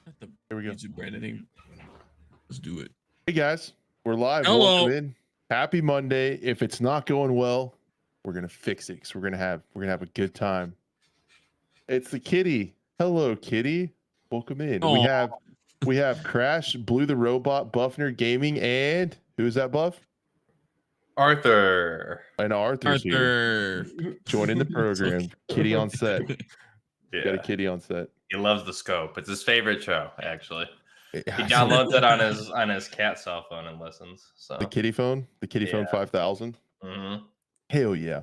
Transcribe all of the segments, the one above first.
Here we go. YouTube branding. Let's do it. Hey guys, we're live. Hello. Welcome in. Happy Monday. If it's not going well, we're gonna fix it. So we're gonna have a good time. It's the kitty. Hello, kitty. Welcome in. Aw. We have Crash, BlueTheRobot, Buffnerd Gaming, and who's that Buff? Arthur. And Arthur's here. Joining the program. Kitty on set. Yeah. Got a kitty on set. He loves the scope. It's his favorite show, actually. He Yeah. downloads it on his cat cell phone and listens. So The kitty phone? The kitty phone 5000? Mm-hmm. Hell yeah.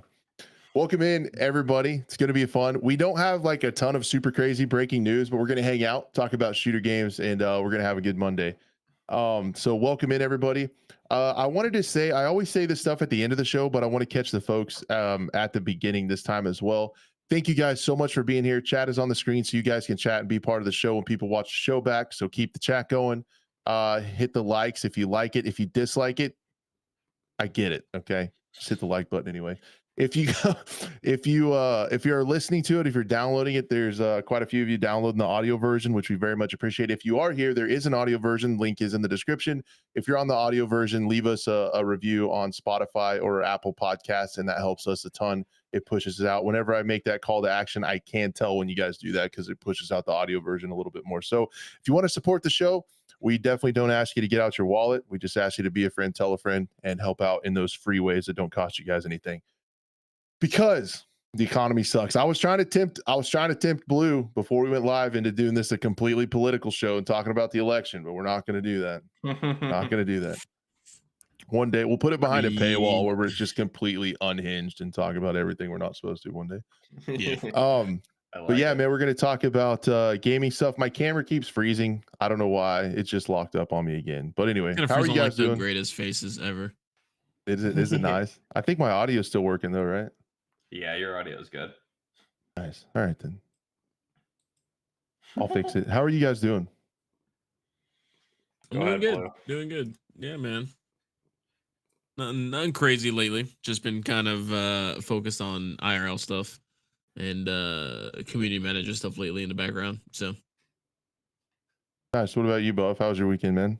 Welcome in, everybody. It's going to be fun. We don't have like a ton of super crazy breaking news, but we're going to hang out, talk about shooter games, and we're going to have a good Monday. So welcome in, everybody. I wanted to say, I always say this stuff at the end of the show, but I want to catch the folks at the beginning this time as well. Thank you guys so much for being here. Chat is on the screen so you guys can chat and be part of the show when people watch the show back. So keep the chat going. Hit the likes if you like it. If you dislike it, I get it. Okay. Just hit the like button anyway. If you're listening to it, if you're downloading it, there's quite a few of you downloading the audio version, which we very much appreciate. If you are here, there is an audio version. Link is in the description. If you're on the audio version, leave us a review on Spotify or Apple Podcasts, and that helps us a ton. It pushes it out. Whenever I make that call to action, I can tell when you guys do that because it pushes out the audio version a little bit more. So if you want to support the show, we definitely don't ask you to get out your wallet. We just ask you to be a friend, tell a friend, and help out in those free ways that don't cost you guys anything. Because the economy sucks. I was trying to tempt Blue before we went live into doing this a completely political show and talking about the election, but we're not going to do that. Not going to do that. One day we'll put it behind a paywall where we're just completely unhinged and talk about everything we're not supposed to one day. Yeah. But yeah, man, we're going to talk about gaming stuff. My camera keeps freezing. I don't know why. It's just locked up on me again. But anyway, how are you guys doing? The greatest faces ever. Is it nice? I think my audio is still working though, right? Yeah, your audio is good. Nice. All right then. I'll fix it. How are you guys doing? I'm doing good. Doing good. Yeah, man. Nothing crazy lately. Just been kind of focused on IRL stuff and community manager stuff lately in the background. So nice. What about you, Buff? How was your weekend, man?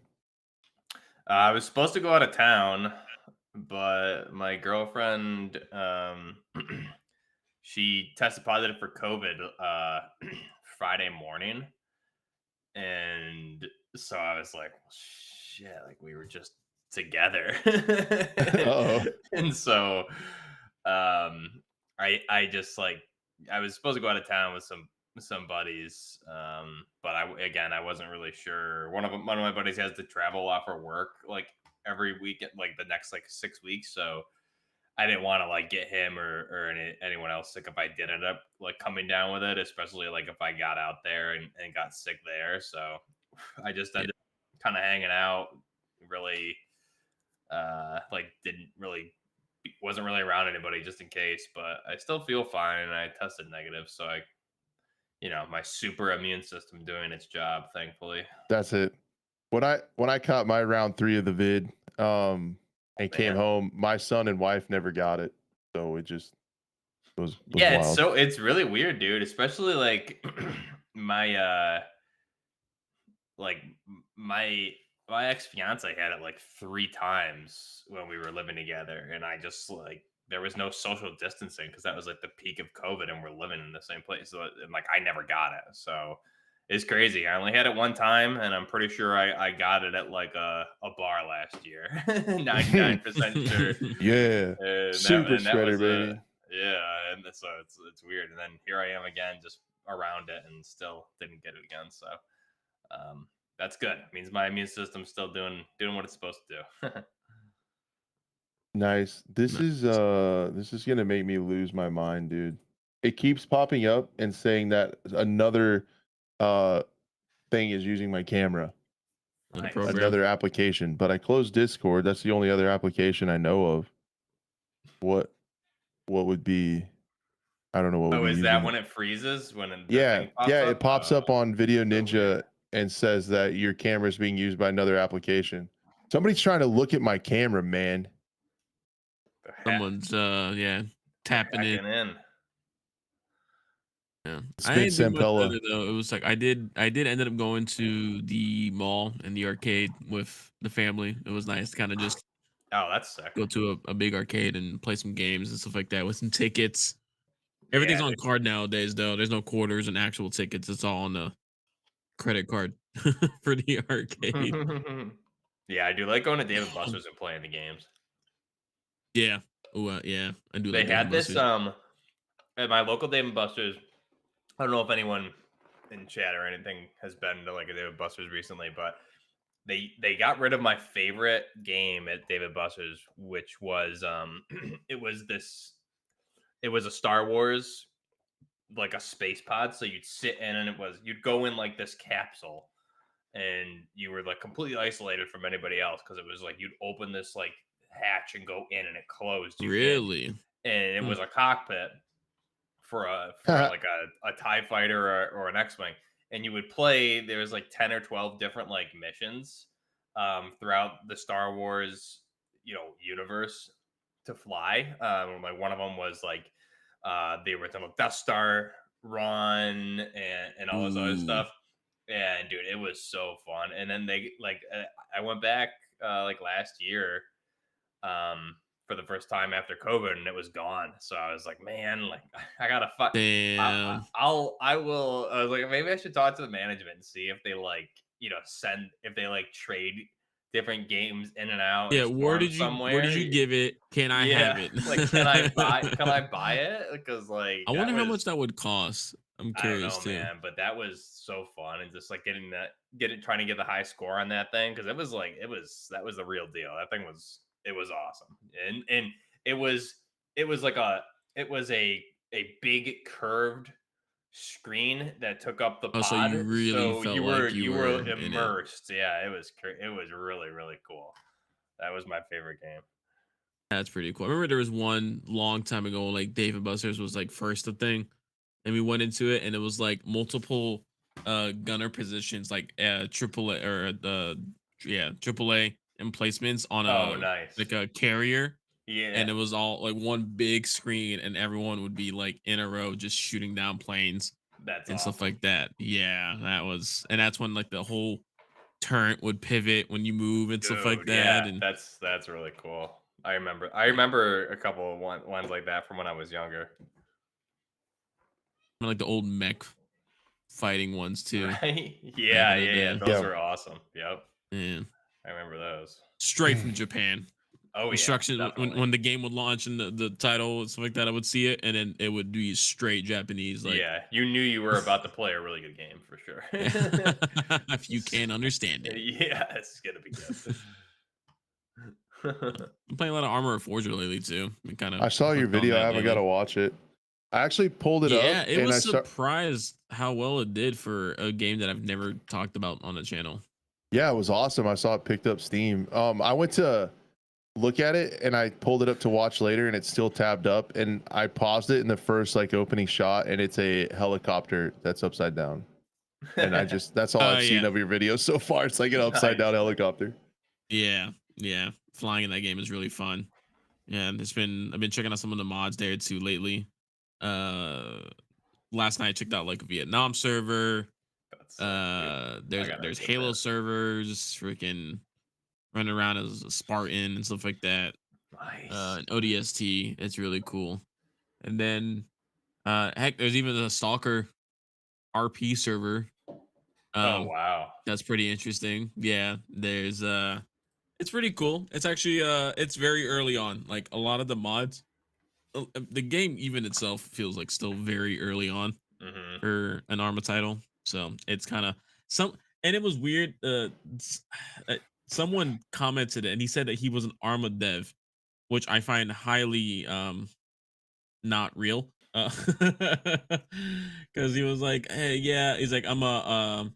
I was supposed to go out of town, but my girlfriend she tested positive for COVID Friday morning, and so I was like, well, shit, like we were just together. And so I just like I was supposed to go out of town with some buddies, but I wasn't really sure. One of my buddies has to travel a lot for work like every week, like the next like 6 weeks, so I didn't want to like get him or anyone else sick if I did end up like coming down with it, especially like if I got out there and got sick there. So I just ended up kind of hanging out, really wasn't really around anybody just in case, but I still feel fine and I tested negative, so my super immune system doing its job, thankfully. That's it. When I caught my round 3 of the vid and came home, my son and wife never got it, so it just was wild. It's really weird, dude, especially like my ex-fiance had it like 3 times when we were living together, and I just like there was no social distancing because that was like the peak of COVID and we're living in the same place, so and like I never got it, so it's crazy. I only had it one time, and I'm pretty sure I got it at like a bar last year. 99% sure. Yeah. Super spreader, baby. Yeah, and so it's weird. And then here I am again, just around it, and still didn't get it again. So that's good. It means my immune system's still doing what it's supposed to do. Nice. This is gonna make me lose my mind, dude. It keeps popping up and saying that another thing is using my camera. Nice. Another application, but I closed Discord. That's the only other application I know of. What would be? I don't know what. Oh, is that when it freezes? It pops up on Video Ninja and says that your camera is being used by another application. Somebody's trying to look at my camera, man. Someone's tapping in. Yeah, I Spit didn't do much Sampella. better though. It was like I did ended up going to the mall and the arcade with the family. It was nice to kind of just Oh, that's sick. go to a big arcade and play some games and stuff like that with some tickets. Everything's Yeah, on card nowadays though. There's no quarters and actual tickets. It's all on the credit card for the arcade. dude. Yeah, I do like going to David Buster's and playing the games. Yeah. Oh, yeah. I do They like Dave and had this Buster's. at my local Dave and Buster's. I don't know if anyone in chat or anything has been to like a David Buster's recently, but they got rid of my favorite game at David Buster's, which was it was this it was a Star Wars, like a space pod. So you'd sit in and you'd go in like this capsule and you were like completely isolated from anybody else because it was like you'd open this like hatch and go in and it closed you in. Really? And it Hmm. was a cockpit for like a TIE fighter or an X-Wing. And you would play, there was like 10 or 12 different like missions throughout the Star Wars, universe to fly. Like one of them was like the original Death Star run and all this other Ooh. stuff. And dude, it was so fun. And then they like I went back like last year for the first time after COVID, and it was gone. So I was like, man, like I gotta fuck. Damn. I will. I was like, maybe I should talk to the management and see if they like, if they like trade different games in and out and Yeah, store them where did somewhere. you give it? Can I have Yeah, it? like can I buy it? Because like I that wonder how much was, that would cost. I'm I don't curious know, too. man, but that was so fun and just like trying to get the high score on that thing because it was like that was the real deal. That thing was it was awesome, and it was it was like it was a big curved screen that took up the Oh, so pod, you really so felt like you you were were in it. immersed. Yeah, it was really really cool. That was my favorite game. That's pretty cool. I remember there was one long time ago, like Dave and Buster's was like first a thing, and we went into it, and it was like multiple gunner positions, like triple A or triple A emplacements on Oh, a nice. like a carrier, Yeah, and it was all like one big screen, and everyone would be like in a row just shooting down planes that's and stuff awesome. like that. Yeah, that's when like the whole turret would pivot when you move and stuff like Dude, that, yeah, and that's really cool. I remember a couple of ones like that from when I was younger. like the old mech fighting ones too Right? back Yeah, in the yeah, yeah. day. Those Yeah. were awesome. Yep. Yeah. I remember those. Straight from Japan. Oh yeah, Instruction definitely. when the game would launch and the title and stuff like that, I would see it and then it would be straight Japanese. Like, Yeah, you knew you were about to play a really good game for sure. if you can't understand it. Yeah, it's gonna be good. I'm playing a lot of Armor Forger lately too. I'm kind of I saw your hooked on video. I that haven't got to lately. watch it. I actually pulled it up Yeah, it and was I start. surprised how well it did for a game that I've never talked about on the channel. Yeah, it was awesome. I saw it picked up Steam. I went to look at it and I pulled it up to watch later and it's still tabbed up and I paused it in the first like opening shot and it's a helicopter that's upside down. And that's all I've seen Yeah. of your videos so far. It's like an upside Nice. down helicopter. Yeah. Yeah. Flying in that game is really fun. Yeah, and I've been checking out some of the mods there too lately. Uh Last night I checked out like a Vietnam server. That's sick, dude. I gotta There's get Halo that. servers, freaking running around as a Spartan and stuff like that. Nice. And ODST, it's really cool. And then heck, there's even a Stalker RP server. Oh Um wow. that's pretty interesting. Yeah, there's it's pretty cool. It's actually it's very early on. Like a lot of the mods, the game even itself feels like still very early on Hmm. for an Arma title. So it's kind of some, and it was weird. Uh, someone commented and he said that he was an Arma dev, which I find highly not real. Because he was like, "Hey, yeah," he's like, "I'm a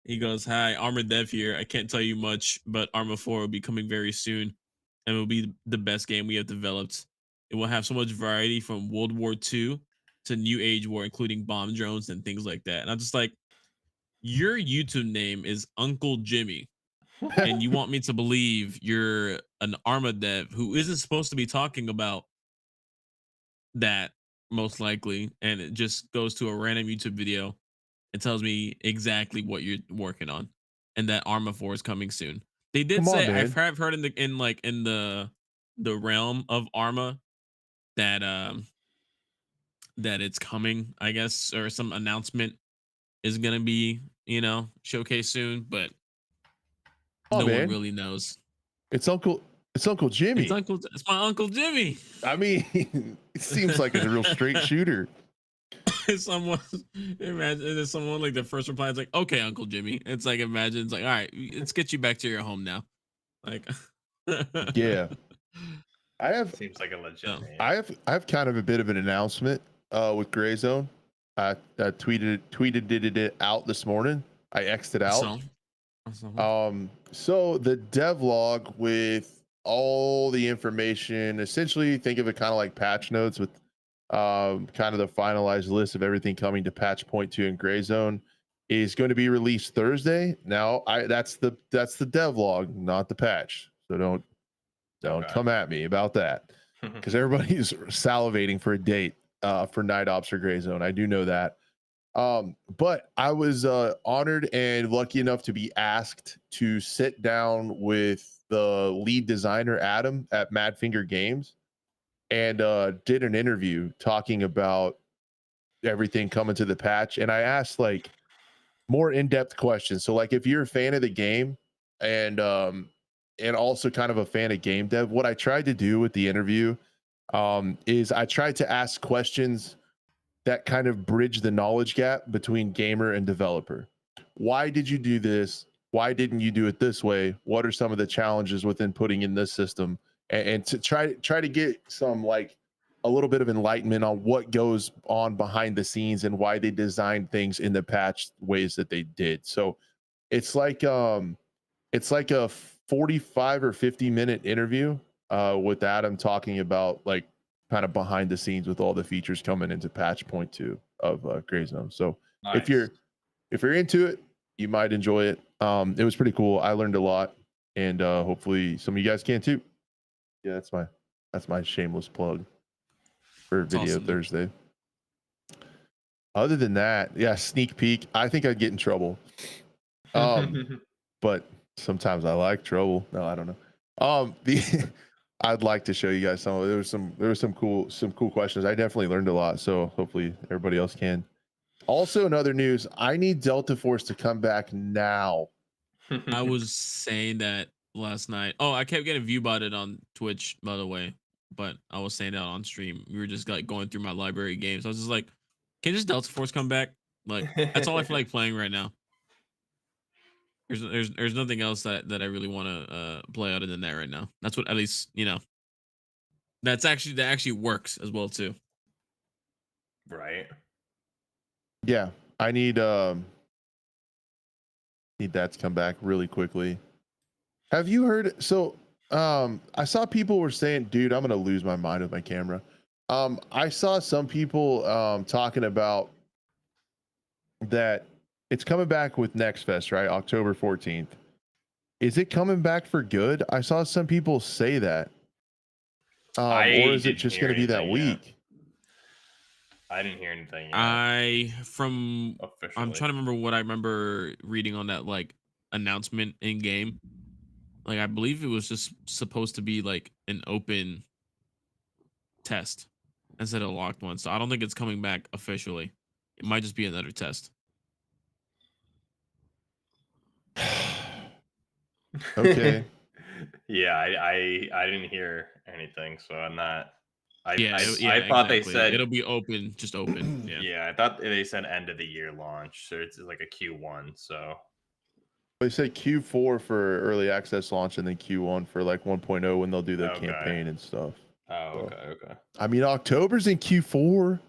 he goes, "Hi, Armor Dev here. I can't tell you much, but Arma 4 will be coming very soon, and it will be the best game we have developed. It will have so much variety from World War II to New Age War, including bomb drones and things like that." And I'm just like, your YouTube name is Uncle Jimmy, and you want me to believe you're an Arma Dev who isn't supposed to be talking about that most likely, and it just goes to a random YouTube video. It tells me exactly what you're working on, and that Arma 4 is coming soon. They did Come on, say man. I've heard in the realm of Arma that that it's coming, I guess, or some announcement is gonna be, showcased soon, but Come on, no one man. really knows. It's Uncle Jimmy. It's my Uncle Jimmy. I mean, it seems like a real straight shooter. Someone imagine there's someone like the first reply is like, okay, Uncle Jimmy. It's like imagine it's like, all right, let's get you back to your home now. Like Yeah. I have Seems like a legit No. name. I have kind of a bit of an announcement with Gray Zone. I tweeted it out this morning. I X'd it out. So the devlog with all the information, essentially think of it kind of like patch notes with kind of the finalized list of everything coming to patch point 2 in Gray Zone, is going to be released Thursday. Now that's the devlog, not the patch. So don't Okay. come at me about that, because everybody's salivating for a date for Night Ops or Gray Zone. I do know that. But I was honored and lucky enough to be asked to sit down with the lead designer Adam at Madfinger Games, and did an interview talking about everything coming to the patch. And I asked like more in-depth questions. So like if you're a fan of the game and also kind of a fan of game dev, what I tried to do with the interview is I tried to ask questions that kind of bridge the knowledge gap between gamer and developer. Why did you do this? Why didn't you do it this way? What are some of the challenges within putting in this system? And to try to get some like a little bit of enlightenment on what goes on behind the scenes and why they designed things in the patch ways that they did. So it's like a 45 or 50-minute interview with Adam talking about like kind of behind the scenes with all the features coming into patch point 2 of Gray Zone. So Nice. if you're into it, you might enjoy it. It was pretty cool. I learned a lot, and hopefully some of you guys can too. Yeah, that's my shameless plug for That's Video awesome. Thursday. Other than that, yeah, sneak peek. I think I'd get in trouble. But sometimes I like trouble. No, I don't know. I'd like to show you guys some. There was some cool questions. I definitely learned a lot. So hopefully everybody else can. Also, in other news, I need Delta Force to come back now. I was saying that last night. Oh, I kept getting viewbotted on Twitch, by the way. But I was saying that on stream. We were just like going through my library of games. I was just like, can just Delta Force come back? Like that's all I feel like playing right now. There's nothing else that I really want to play other than that right now. That's what, at least, that actually works as well too. Right. Yeah, I need that to come back really quickly. Have you heard? So I saw people were saying, dude, I'm gonna lose my mind with my camera. I saw some people talking about that it's coming back with Next Fest, right? October 14th. Is it coming back for good? I saw some people say that. Or is it just going to be that week? I didn't hear anything yet. I'm Officially. trying to remember what I remember reading on that like announcement in game. Like I believe it was just supposed to be like an open test instead of a locked one. So I don't think it's coming back officially. It might just be another test. Okay. Yeah, I didn't hear anything, so I'm not. I exactly. thought they said it'll be open, just open. Yeah. Yeah, I thought they said end of the year launch, so it's like a Q1. So They say Q4 for early access launch, and then Q1 for like 1.0 when they'll do the campaign and stuff. Oh, So, okay. I mean, October's in Q4.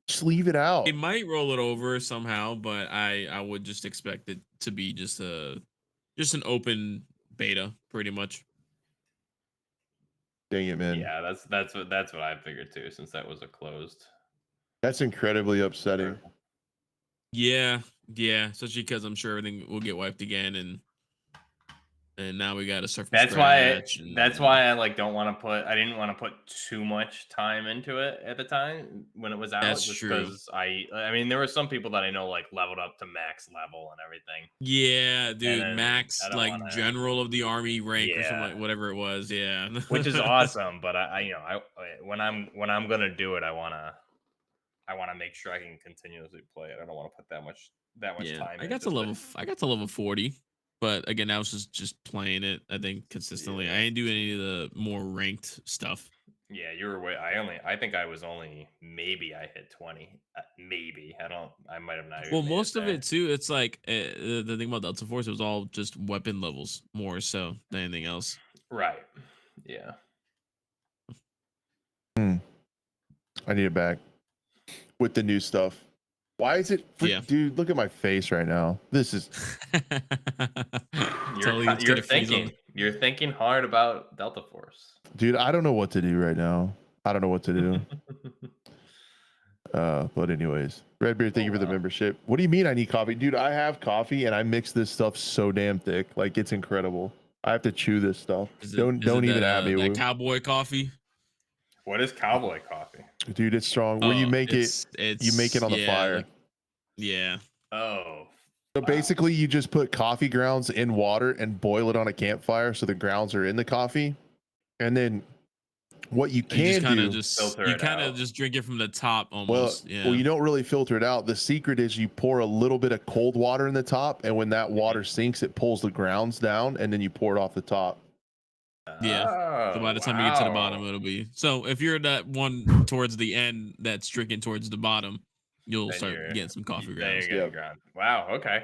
Just leave it out. It might roll it over somehow, but I would just expect it to be just an open beta, pretty much. Dang it, man. Yeah, that's what I figured too, since that was a closed. That's incredibly upsetting. Yeah, especially because I'm sure everything will get wiped again, and and now we got to start from That's scratch. And why I like don't want to put. I didn't want to put too much time into it at the time when it was out, that's just true. because I mean, there were some people that I know like leveled up to max level and everything, Yeah, and dude, then max I don't like want to. general of the army rank or something Yeah, like whatever it was. Yeah, which is awesome. But when I'm gonna do it, I wanna make sure I can continuously play it. I don't want to put that much yeah. time I in got to just to. I got to level 40, but again, I was just playing it. I think consistently. I Yeah. didn't do any of the more ranked stuff. Yeah, you were way. I think I was only maybe I hit 20. Maybe I don't. I might have not Well, even made it most of there. it too. It's like the thing about Delta Force, it was all just weapon levels more so than anything else. Right. Yeah. Hmm. I need it back with the new stuff. Why is it Yeah. dude, look at my face right now. This is Totally, it's You're gonna freeze on. thinking. You're thinking hard about Delta Force. dude, I don't know what to do right now. I don't know what to do. But anyways, Redbeard, thank Oh, you for the wow. membership. What do you mean I need coffee? Dude, I have coffee and I mix this stuff so damn thick. Like it's incredible. I have to chew this stuff. Is it Don't even that at me, that Woo. cowboy coffee? What is cowboy coffee? Dude, it's strong. Where you Oh, make it, you make it on the yeah, fire. like yeah. Oh, So wow. basically, you just put coffee grounds in water and boil it on a campfire so the grounds are in the coffee. And then what you You just can kind of do, Filter it out. just drink it from the top well, almost. well, Yeah. you don't really filter it out. The secret is you pour a little bit of cold water in the top, and when that water sinks, it pulls the grounds down, and then you pour it off the top. Yeah. So by Oh, the time you get to the bottom, wow. it'll be so. If you're that one towards the end that's drinking towards the bottom, you'll Then start getting some coffee then you're grounds. getting Yep. ground. Wow. Okay.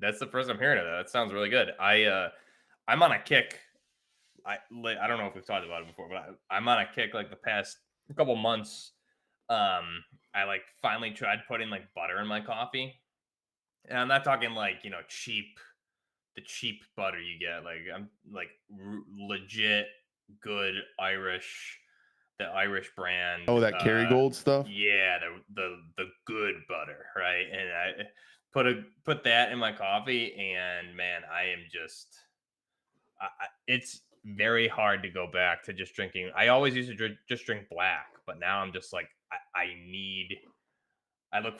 That's the first I'm hearing of that. That sounds really good. I'm on a kick. I don't know if we've talked about it before, but I'm on a kick like the past couple months. I like finally tried putting like butter in my coffee, and I'm not talking like the cheap butter you get. Like I'm like legit good the Irish brand. Oh, that Kerrygold stuff. Yeah, the good butter, right? And I put that in my coffee, and man, I am just it's very hard to go back to just drinking. I always used to just drink black, but now I'm just like I need. I look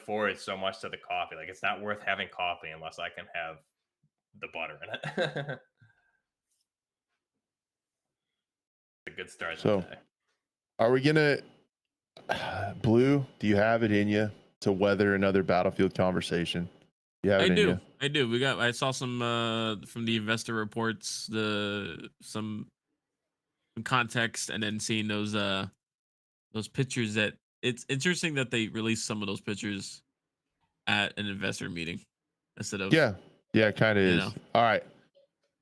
forward so much to the coffee. Like it's not worth having coffee unless I can have the butter in it. A good start to the So, day. are we gonna, Blue? Do you have it in you to weather another Battlefield conversation? You have I it in do. you. I do. I saw some from the investor reports, some context, and then seeing those pictures that it's interesting that they released some of those pictures at an investor meeting instead of Yeah, it kind of you is. know. All right.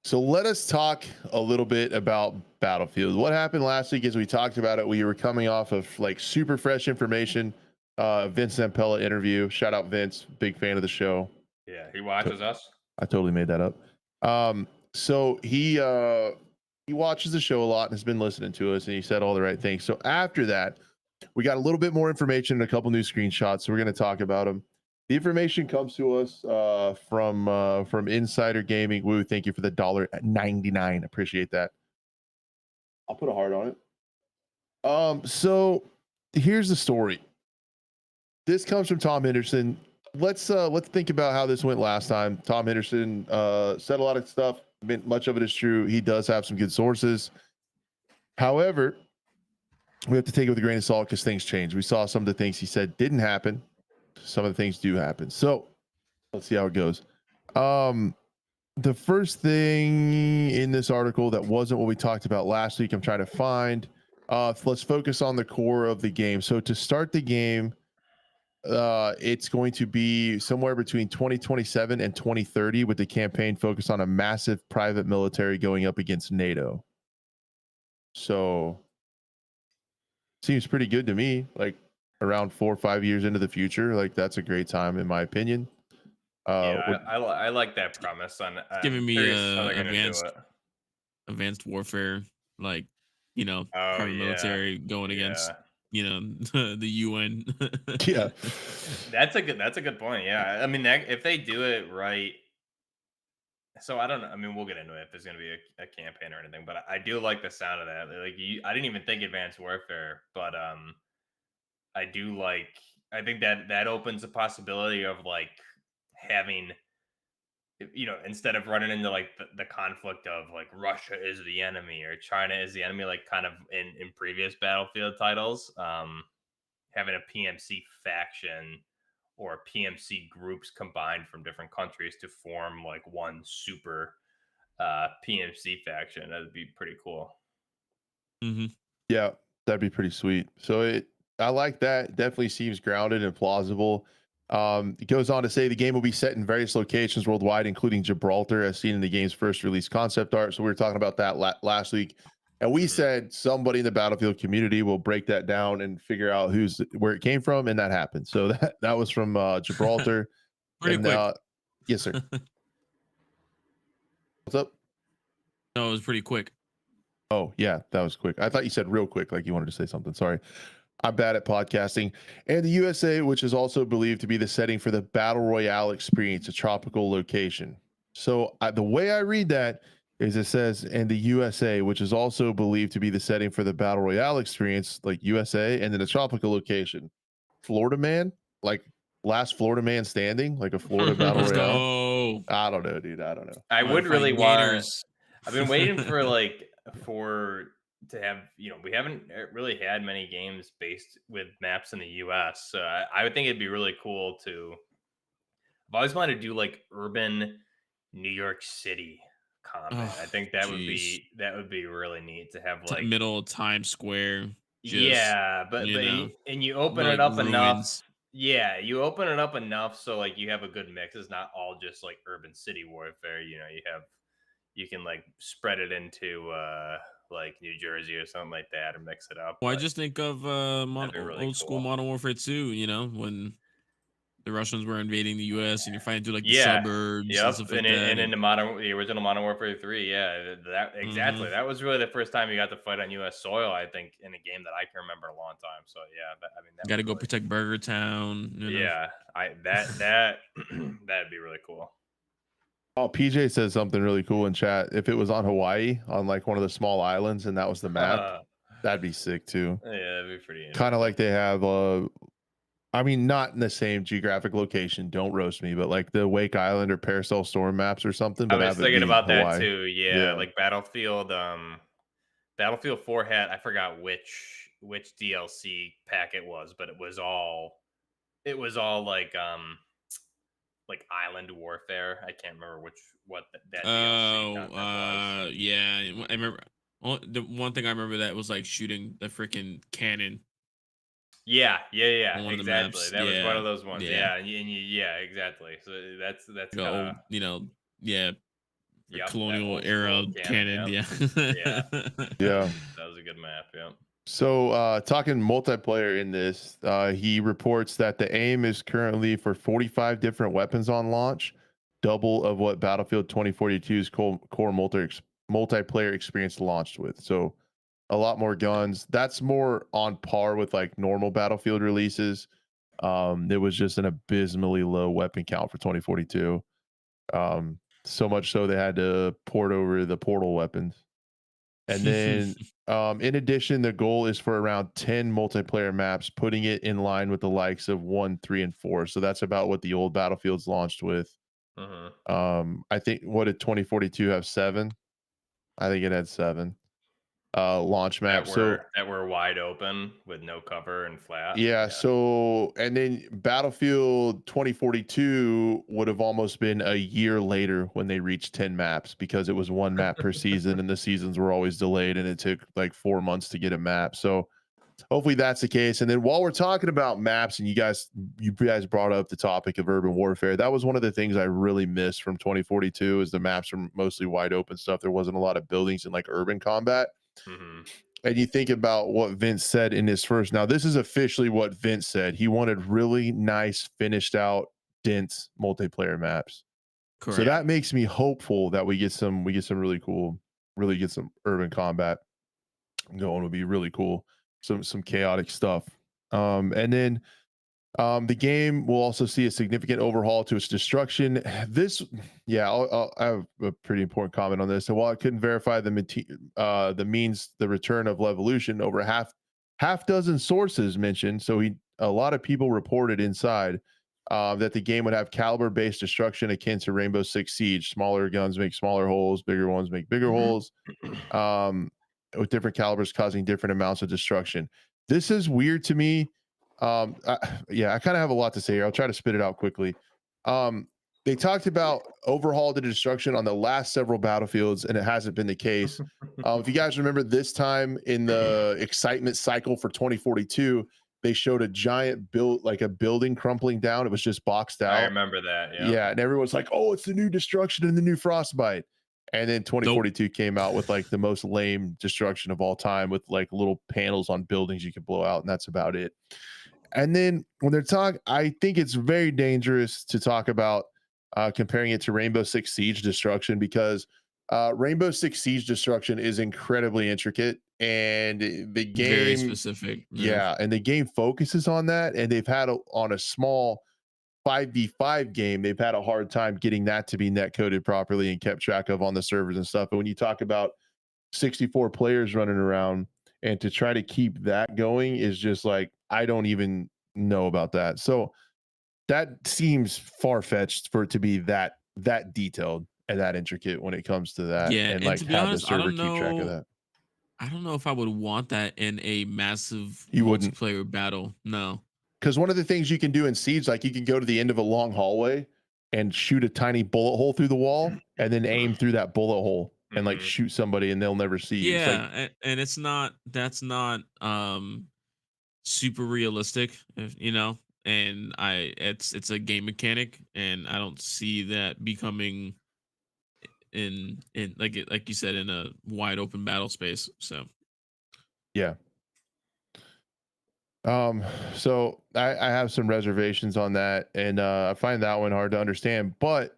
So let us talk a little bit about Battlefield. What happened last week is we talked about it. We were coming off of like super fresh information. Vince Zampella interview. Shout out Vince, big fan of the show. Yeah, he watches us. I totally made that up. So he watches the show a lot and has been listening to us, and he said all the right things. So after that, we got a little bit more information and a couple new screenshots. So we're going to talk about them. The information comes to us from Insider Gaming. Woo, thank you for the $1.99. Appreciate that. I'll put a heart on it. So here's the story. This comes from Tom Henderson. Let's think about how this went last time. Tom Henderson said a lot of stuff. Much of it is true. He does have some good sources. However, we have to take it with a grain of salt because things change. We saw some of the things he said didn't happen. Some of the things do happen. So let's see how it goes. The first thing in this article that wasn't what we talked about last week, I'm trying to find. Let's focus on the core of the game. So to start the game, it's going to be somewhere between 2027 and 2030 with the campaign focused on a massive private military going up against NATO. So seems pretty good to me. Like around 4 or 5 years into the future, like that's a great time in my opinion. Yeah, I like that premise. Giving me Curious how they're gonna do it. advanced warfare, like Oh private yeah, military going against the UN. yeah. That's a good point. Yeah, I mean if they do it right, So I don't know. I mean, we'll get into it if there's going to be a campaign or anything, but I do like the sound of that. Like, I didn't even think Advanced Warfare, but I do like. I think that opens the possibility of like having, instead of running into like the conflict of like Russia is the enemy or China is the enemy, like kind of in previous Battlefield titles, having a PMC faction or PMC groups combined from different countries to form like one super PMC faction. That'd be pretty cool. Hmm. Yeah, that'd be pretty sweet. I like that. Definitely seems grounded and plausible. It goes on to say the game will be set in various locations worldwide, including Gibraltar, as seen in the game's first release concept art. So we were talking about that last week, and we Mhm. said somebody in the Battlefield community will break that down and figure out where it came from, and that happened. So that was from Gibraltar, Pretty and quick. yes, sir. What's up? No, it was pretty quick. Oh, yeah, that was quick. I thought you said real quick, like you wanted to say something. Sorry. I'm bad at podcasting. And the USA, which is also believed to be the setting for the Battle Royale experience, a tropical location. So the way I read that is it says, and the USA, which is also believed to be the setting for the Battle Royale experience, like USA, and then a tropical location. Florida Man? Like last Florida Man standing? Like a Florida Battle Let's Royale? go. I don't know, dude. I don't know. I We're would really fighting want. gators. I've been waiting for like for to have we haven't really had many games based with maps in the U.S. So I would think it'd be really cool to. I've always wanted to do like urban New York City combat. I Oh, think jeez. that would be really neat to have like. Middle of Times Square, just, Yeah, but you know, and you open it like up enough. ruins. Yeah, you open it up enough so like you have a good mix. It's not all just like urban city warfare. You can like spread it into like New Jersey or something like that or mix it up. Well, I But just think of that'd be really old school cool. Modern Warfare 2, when the Russians were invading the US and you're fighting through like the Yeah. suburbs and Yep. stuff like that. And in And the original Modern Warfare 3, yeah, that exactly. hmm That was really the first time you got to fight on US soil, I think, in a game that I can remember in a long time. So yeah, I mean that got would to go really. protect Burger Town. Yeah, I that that'd be really cool. Oh, PJ says something really cool in chat. If it was on Hawaii, on like one of the small islands, and that was the map, Yeah, that'd be sick too. that'd be pretty Kind of interesting. like they have, I mean, not in the same geographic location. Don't roast me, but like the Wake Island or Paracel Storm maps or something, I but was have it thinking be about that Hawaii. too. Yeah, Yeah. like Battlefield 4 had, I forgot which DLC pack it was, but it was all like island warfare. I can't remember what that DLC Oh, content was. yeah. I remember. The one thing I remember that was like shooting the freaking cannon Yeah, on one of the exactly. maps. That was one Yeah, of those ones. yeah. Yeah, yeah, exactly. So that's Like a kind of old, yeah, yep, that colonial old era school canon. cannon. Yep, Yeah. yeah, Yeah. that was a good map. Yep. So, talking multiplayer in this, he reports that the aim is currently for 45 different weapons on launch, double of what Battlefield 2042's core multiplayer experience launched with. So, a lot more guns. That's more on par with like normal Battlefield releases. There was just an abysmally low weapon count for 2042. So much so they had to port over the portal weapons. And then, in addition, the goal is for around 10 multiplayer maps, putting it in line with the likes of 1, 3, and 4. So that's about what the old Battlefields launched with. Mhm. I think, what did 2042 have? 7? I think it had 7 launch That maps. So were wide open with no cover and flat. yeah, Yeah. so and then Battlefield 2042 would have almost been a year later when they reached 10 maps because it was one map per season and the seasons were always delayed and it took like 4 months to get a map. So hopefully that's the case. And then while we're talking about maps and you guys brought up the topic of urban warfare, that was one of the things I really missed from 2042 is the maps are mostly wide open stuff. There wasn't a lot of buildings in like urban combat. Mhm. And you think about what Vince said in his first. Now, this is officially what Vince said. He wanted really nice, finished out, dense multiplayer maps. So Correct. that makes me hopeful that we get some really cool, really get some urban combat going would be really cool. Some chaotic stuff. And then The game will also see a significant overhaul to its destruction. This, yeah, I have a pretty important comment on this. So while I couldn't verify the means the return of Levolution, over half dozen sources mentioned. So a lot of people reported inside that the game would have caliber based destruction akin to Rainbow Six Siege. Smaller guns make smaller holes, bigger ones make bigger holes. With different calibers causing different amounts of destruction. This is weird to me. Yeah, I kind of have a lot to say here. I'll try to spit it out quickly. They talked about overhaul the destruction on the last several battlefields, and it hasn't been the case. If you guys remember this time in the excitement cycle for 2042, they showed a giant build, like a building crumpling down. It was just boxed I out. remember that. Yeah. Yeah, and everyone's like, "Oh, it's the new destruction and the new frostbite." And then Nope. 2042 came out with like the most lame destruction of all time, with like little panels on buildings you can blow out, and that's about it. And then when they're talking, I think it's very dangerous to talk about comparing it to Rainbow Six Siege destruction, because Rainbow Six Siege destruction is incredibly intricate, and the Very game, specific. yeah, and the game focuses on that. And they've had on a small 5v5 game, they've had a hard time getting that to be net coded properly and kept track of on the servers and stuff. But when you talk about 64 players running around, and to try to keep that going is just like, I don't even know about that. So that seems far-fetched for it to be that detailed and that intricate when it comes to that, Yeah, and and like to be have the honest, server keep track of that. I don't know if I would want that in a massive You wouldn't, multiplayer battle. No. because one of the things you can do in Siege, like you can go to the end of a long hallway and shoot a tiny bullet hole through the wall, and then aim through that bullet hole and like Mhm. shoot somebody, and they'll never see you. It's like, Yeah, and it's not that's not super realistic, you know. And it's a game mechanic, and I don't see that becoming in like you said, in a wide open battle space. So yeah. Um, so I have some reservations on that, and I find that one hard to understand. But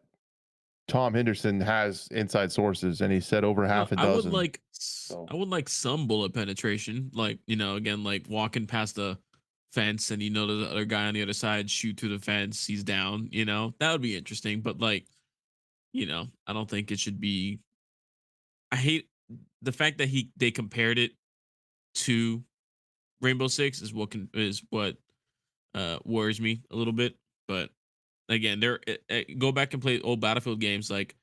Tom Henderson has inside sources, and he said over no, half a dozen. So I would like some bullet penetration, like, you know, again, like walking past the fence and, you know, the other guy on the other side shoot through the fence, he's down, you know, that would be interesting. But like, you know, I don't think it should be. I hate the fact that they compared it to Rainbow Six is what worries me a little bit. But again, go back and play old Battlefield games. Like,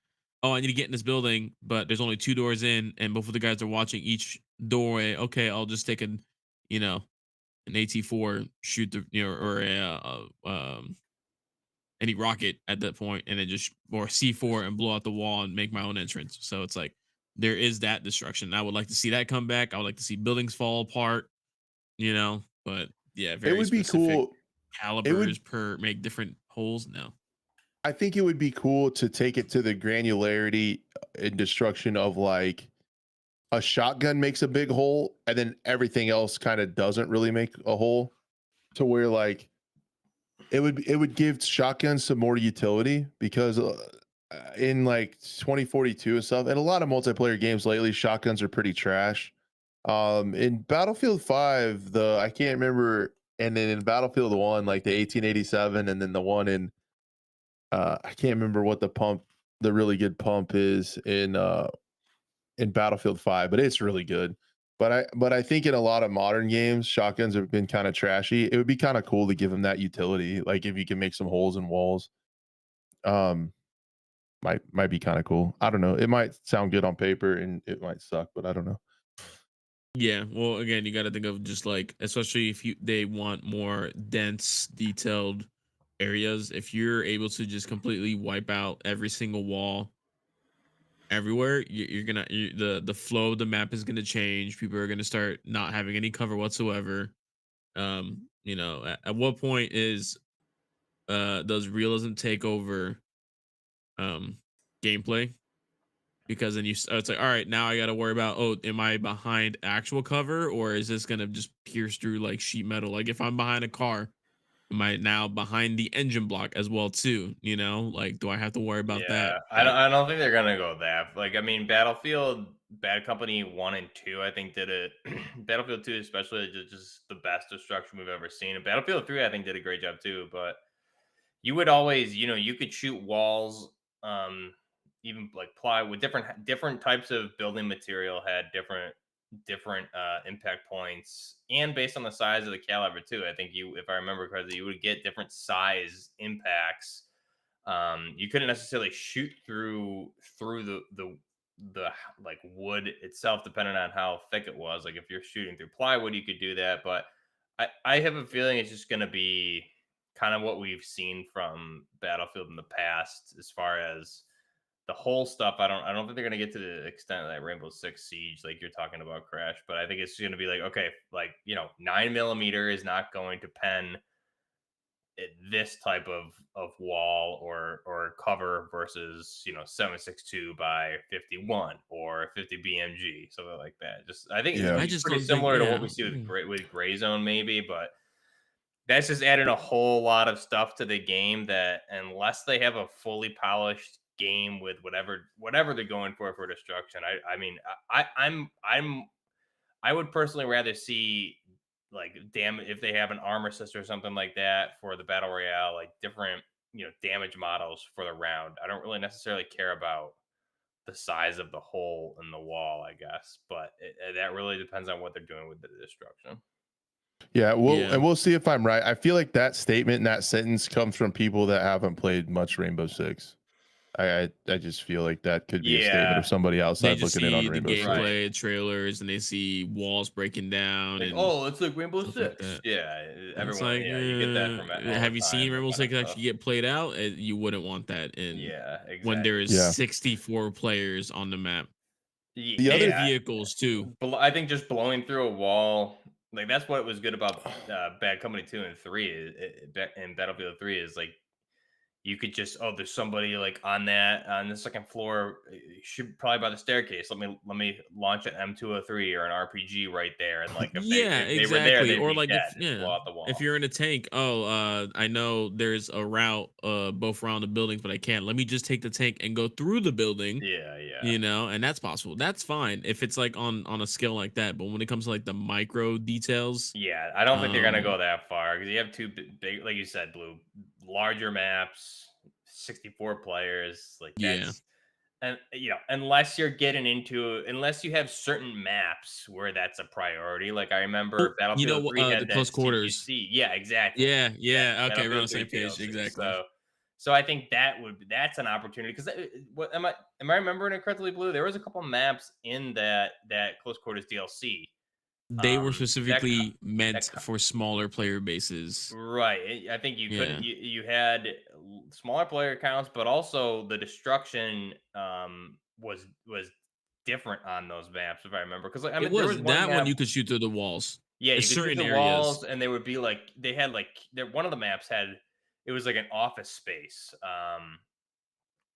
oh, I need to get in this building, but there's only two doors in, and both of the guys are watching each doorway. Okay, I'll just take you know, an AT4, shoot the, you know, or any rocket at that point, and then just, or C4, and blow out the wall and make my own entrance. So it's like there is that destruction. I would like to see that come back. I would like to see buildings fall apart, you know. But yeah, it very would be specific cool. It calibers would, per make different holes. No. I think it would be cool to take it to the granularity and destruction of like a shotgun makes a big hole, and then everything else kind of doesn't really make a hole, to where like it would give shotguns some more utility, because in like 2042 and stuff, and a lot of multiplayer games lately, shotguns are pretty trash. In Battlefield 5, I can't remember, and then in Battlefield 1, like the 1887, and then the one I can't remember what the really good pump is in Battlefield 5, but it's really good. But I think in a lot of modern games, shotguns have been kind of trashy. It would be kind of cool to give them that utility, like if you can make some holes in walls. Um, might be kind of cool. I don't know. It might sound good on paper, and it might suck, but I don't know. Yeah, well, again, you got to think of just like, especially if they want more dense, detailed areas. If you're able to just completely wipe out every single wall everywhere, the flow of the map is gonna change. People are gonna start not having any cover whatsoever. You know, at what point does realism take over um gameplay? Because then it's like, all right, now I got to worry about, oh, am I behind actual cover, or is this gonna just pierce through like sheet metal? Like if I'm behind a car, am I now behind the engine block as well too? You know, like, do I have to worry about that? Yeah, Like, I don't think they're gonna go that. Like, I mean, Battlefield Bad Company 1 and 2, I think, did it. Battlefield 2, especially, just the best destruction we've ever seen. And Battlefield 3, I think, did a great job too. But you would always, you could shoot walls, even like plywood, different types of building material had different impact points, and based on the size of the caliber too. I think if I remember correctly, you would get different size impacts. You couldn't necessarily shoot through the like wood itself, depending on how thick it was. Like if you're shooting through plywood, you could do that, but I have a feeling it's just going to be kind of what we've seen from Battlefield in the past, as far as the whole stuff. I don't think they're going to get to the extent of that Rainbow Six Siege like you're talking about, Crash. But I think it's going to be like, okay, like 9mm is not going to pen this type of wall or cover versus 7.62 by 51 or 50 BMG, something like that. Just I think it's Yeah. gonna I be just pretty don't think, similar to yeah. what we see with Gray Zone, maybe, but that's just adding a whole lot of stuff to the game that, unless they have a fully polished game with whatever they're going for destruction, I mean, I would personally rather see, like, damn, if they have an armor assist or something like that for the battle royale, like different damage models for the round. I don't really necessarily care about the size of the hole in the wall, I guess, but that really depends on what they're doing with the destruction. Yeah, Yeah. we'll see if I'm right. I feel like that statement and that sentence comes from people that haven't played much Rainbow Six. I just feel like that could be a statement Yeah, of somebody They outside just looking in on see the Rainbow Six. right. gameplay trailers and they see walls breaking down Like, and oh, it's like Rainbow stuff like Six. that. Yeah, And it's everyone. like, Yeah, you get that from all the have you time. seen That Rainbow kind of Six stuff. actually get played out? You wouldn't want that in Yeah, when there is exactly. Yeah. 64 players on the map The and other Yeah, vehicles too. I think just blowing through a wall, like that's what was good about Bad Company 2 and 3 and Battlefield 3 is like you could just, oh, there's somebody like on the second floor, should probably by the staircase. Let me launch an M203 or an RPG right there, and like if they Yeah, if they were there, exactly. they'd Or be like dead. if Just yeah, blow out the if wall. you're in a tank, I know there's a route both around the buildings, but I can't. Let me just take the tank and go through the building, Yeah, yeah. and that's possible. That's fine if it's like on a scale like that. But when it comes to like the micro details, Yeah, I don't think they're gonna um, go that far because you have two big, like you said, Blue, larger maps, 64 players. Like yeah. that's, and unless you have certain maps where that's a priority. Like I Oh, remember Battlefield 3 the had that close quarters. CQC. Yeah, exactly. Yeah, Yeah, yeah. Okay, we're on the Battlefield same 3 page. DLC. Exactly. So I think that's an opportunity because what am I remembering it correctly, Blue? There was a couple maps in that close quarters DLC. They were Um, that specifically that meant for smaller player bases. Right. I think you couldn't. Yeah. You had smaller player counts, but also the destruction was different on those maps, if I remember. Because like, I It mean, there was was one that one map. you could shoot through the walls. Yeah, In you could shoot certain the areas. walls, and they would be like they had like one of the maps had, it was like an office space, and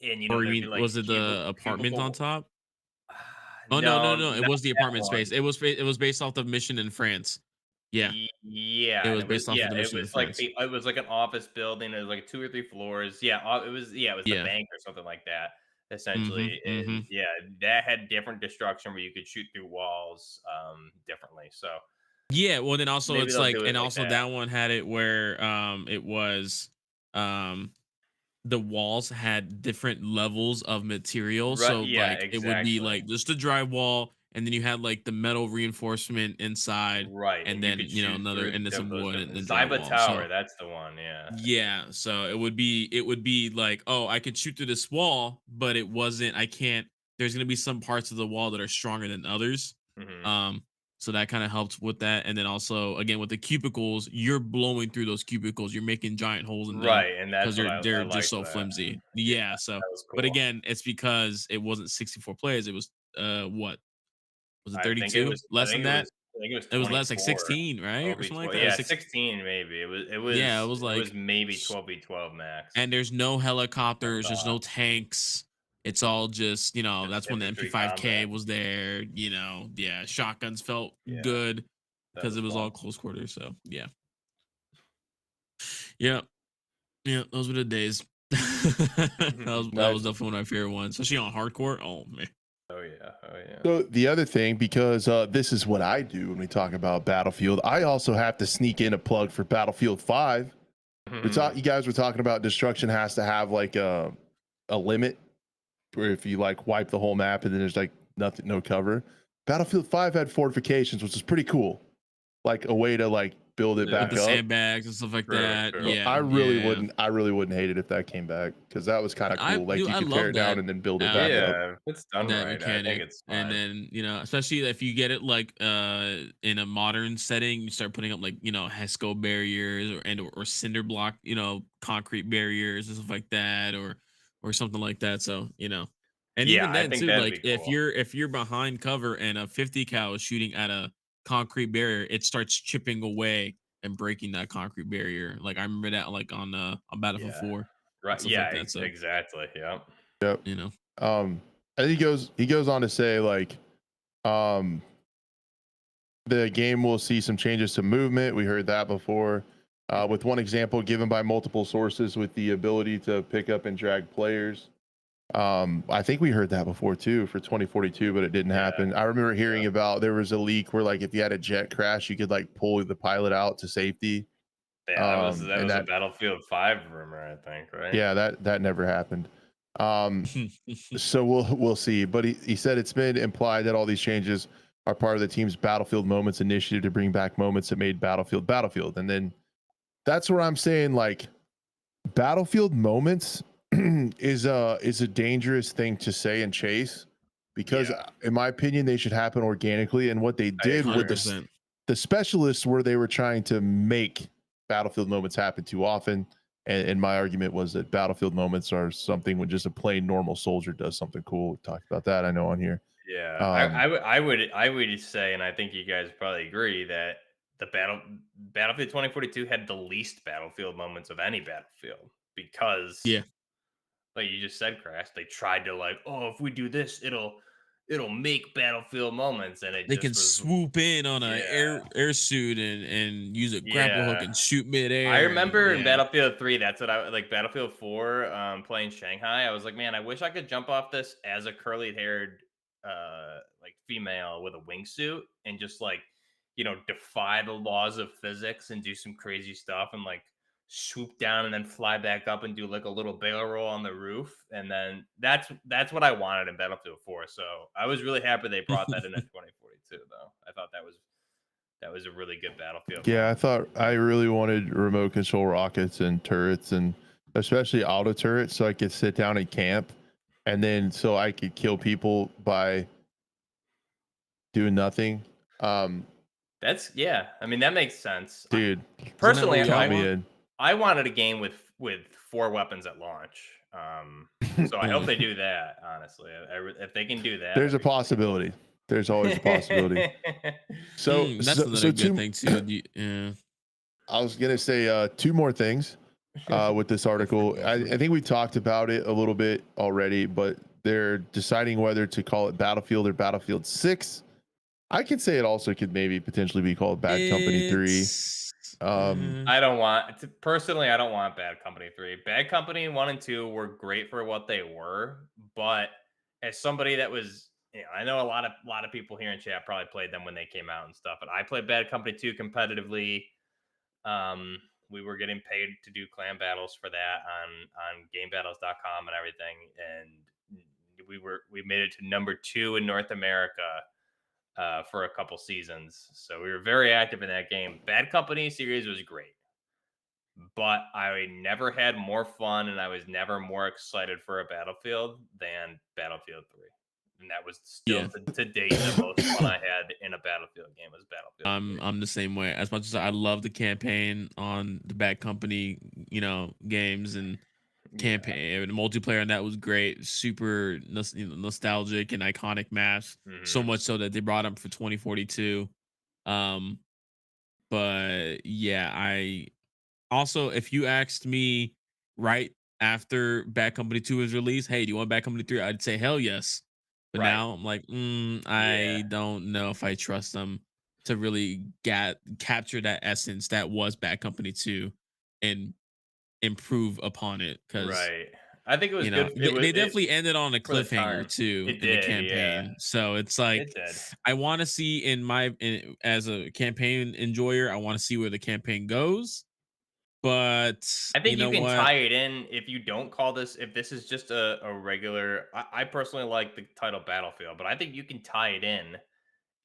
Or you there'd be mean like was it the apartment on cubicle. top? Oh no, no, No, no! It not was the that apartment space. one. It was based off the mission in France. Yeah, Yeah, it and was based off of the it mission in was like France. it was like an office building. It was like 2 or 3 floors. It was the Yeah. bank or something like that. Essentially, Mm-hmm. Mm-hmm. yeah, that had different destruction where you could shoot through walls differently. So Yeah. Well, then also maybe it's they'll like, do it and like also that. that one had it where it was um the walls had different levels of material. Right? So Yeah, like it would be exactly. like just a drywall, and then you had like the metal reinforcement inside, Right, and and you then could shoot another, through and then some those wood different and then Zyba drywall. Tower. So That's the one. Yeah. yeah, so it would be like, oh, I could shoot through this wall, but it wasn't. I can't. There's gonna be some parts of the wall that are stronger than others. Hmm. Um, so that kind of helps with that. And then also again with the cubicles, you're blowing through those cubicles. You're making giant holes in them Right, and because that's what they're I just liked so that. flimsy. Yeah, Yeah. So, that was but cool. again, it's because it wasn't 64 players. It was what was it I think 32? Less than that. I think it was It was less, like 24. 16, right, or something like 12v12. that. It was Yeah, six. 16 maybe. Yeah, it was It was like. maybe 12v12 max. And there's no I helicopters, there's thought no tanks. It's all just, just that's when the infantry MP5K combat. was there, yeah, shotguns felt Yeah, good that because was it was fun. all close quarters. So yeah. Yeah. Yeah, those were the days. that was Nice. definitely one of my favorite ones, especially on hardcore. Oh man. Oh yeah. Oh yeah. So the other thing, because this is what I do when we talk about Battlefield, I also have to sneak in a plug for Battlefield 5. You guys were talking about destruction has to have like a limit where if you like wipe the whole map and then there's like nothing, no cover. Battlefield 5 had fortifications, which is pretty cool. Like a way to like build it Yeah. With back the up. sandbags and stuff like True, that. true. So Yeah, I really yeah. wouldn't hate it if that came back because that was kind of cool. Like you I could tear love it down that. and then build it back up. Yeah, if it's done That right, I think mechanic, it's and fine. then especially if you get it like in a modern setting, you start putting up like Hesco barriers or cinder block concrete barriers and stuff like that, or something like that. So and Yeah, even I then think too, that'd like be cool. if you're behind cover and a 50 cal is shooting at a concrete barrier, it starts chipping away and breaking that concrete barrier. Like I remember that like on Battlefield Yeah. 4 and Right. stuff Yeah, like that. So exactly. Yep. Yep. you know. And he goes on to say like um the game will see some changes to movement. We heard that before. With one example given by multiple sources with the ability to pick up and drag players. I think we heard that before too for 2042, but it didn't Yeah. happen. I remember hearing Yeah. about there was a leak where like if you had a jet crash, you could like pull the pilot out to safety. Yeah, that And was a that Battlefield 5 rumor, I think, right? yeah, that never happened. Um, so we'll see. But he said it's been implied that all these changes are part of the team's Battlefield Moments initiative to bring back moments that made Battlefield. And then that's where I'm saying like Battlefield Moments is a dangerous thing to say and chase because Yeah, in my opinion they should happen organically. And what they I did with agree. 100%. the specialists were they were trying to make Battlefield Moments happen too often. And my argument was that Battlefield Moments are something when just a plain normal soldier does something cool. We talked about that, I know, on here. Yeah, Um, I would say, and I think you guys probably agree that the Battlefield 2042 had the least Battlefield moments of any Battlefield because, Yeah. like you just said, Crash, they tried to like, oh, if we do this, it'll make Battlefield moments, and it They can just was, swoop in on a yeah, air suit and use a grapple hook yeah. and shoot I midair and remember in yeah. Battlefield 3, that's what I like. Battlefield 4, playing Shanghai. I was like, man, I wish I could jump off this as a curly haired, like female with a wingsuit and just like, defy the laws of physics and do some crazy stuff and like swoop down and then fly back up and do like a little barrel roll on the roof. And then that's what I wanted in Battlefield 4. So I was really happy they brought that in 2042, though. I thought that was a really good Battlefield yeah, I moment. thought I really wanted remote control rockets and turrets and especially auto turrets so I could sit down and camp and then so I could kill people by doing nothing. Um, Yeah. I mean, that makes sense. dude, Isn't that what Personally, we all count me want? in. I wanted a game with 4 weapons at launch. So I hope they do that, honestly. If they can do that, There's that'd a be possibility. There's always a possibility. great. So, That's so, another so good two. thing too. Yeah. I was gonna say two more things with this article. I think we talked about it a little bit already, but they're deciding whether to call it Battlefield or Battlefield 6. I could say it also could maybe potentially be called Bad Company 3. It's I don't want personally, I don't want Bad Company 3. Bad Company 1 and 2 were great for what they were, but as somebody that was, I know a lot of people here in chat probably played them when they came out and stuff, but I played Bad Company 2 competitively. We were getting paid to do clan battles for that on gamebattles.com and everything, and we made it to number 2 in North America for a couple seasons. So we were very active in that game. Bad Company series was great, but I never had more fun and I was never more excited for a Battlefield than Battlefield 3. And that was still yeah. to date the most fun I had in a Battlefield game was Battlefield 3. I'm the same way. As much as I love the campaign on the Bad Company, games and Yeah. campaign and the multiplayer, and that was great. Super nostalgic and iconic maps. So Mhm. much so that they brought them for 2042. Um, but yeah, I also, if you asked me right after Bad Company 2 was released, hey, do you want Bad Company 3? I'd say hell yes. But Right. now I'm like, Yeah. I don't know if I trust them to really capture that essence that was Bad Company 2 and improve upon it. Because Right. I think it was You know, good. It was they definitely ended on a for the cliffhanger time. too It in the did, yeah. campaign. So it's like It did. I want to see as a campaign enjoyer, I want to see where the campaign goes. But I you think you know can what? tie it in if you don't call this if this is just a regular. I personally like the title Battlefield, but I think you can tie it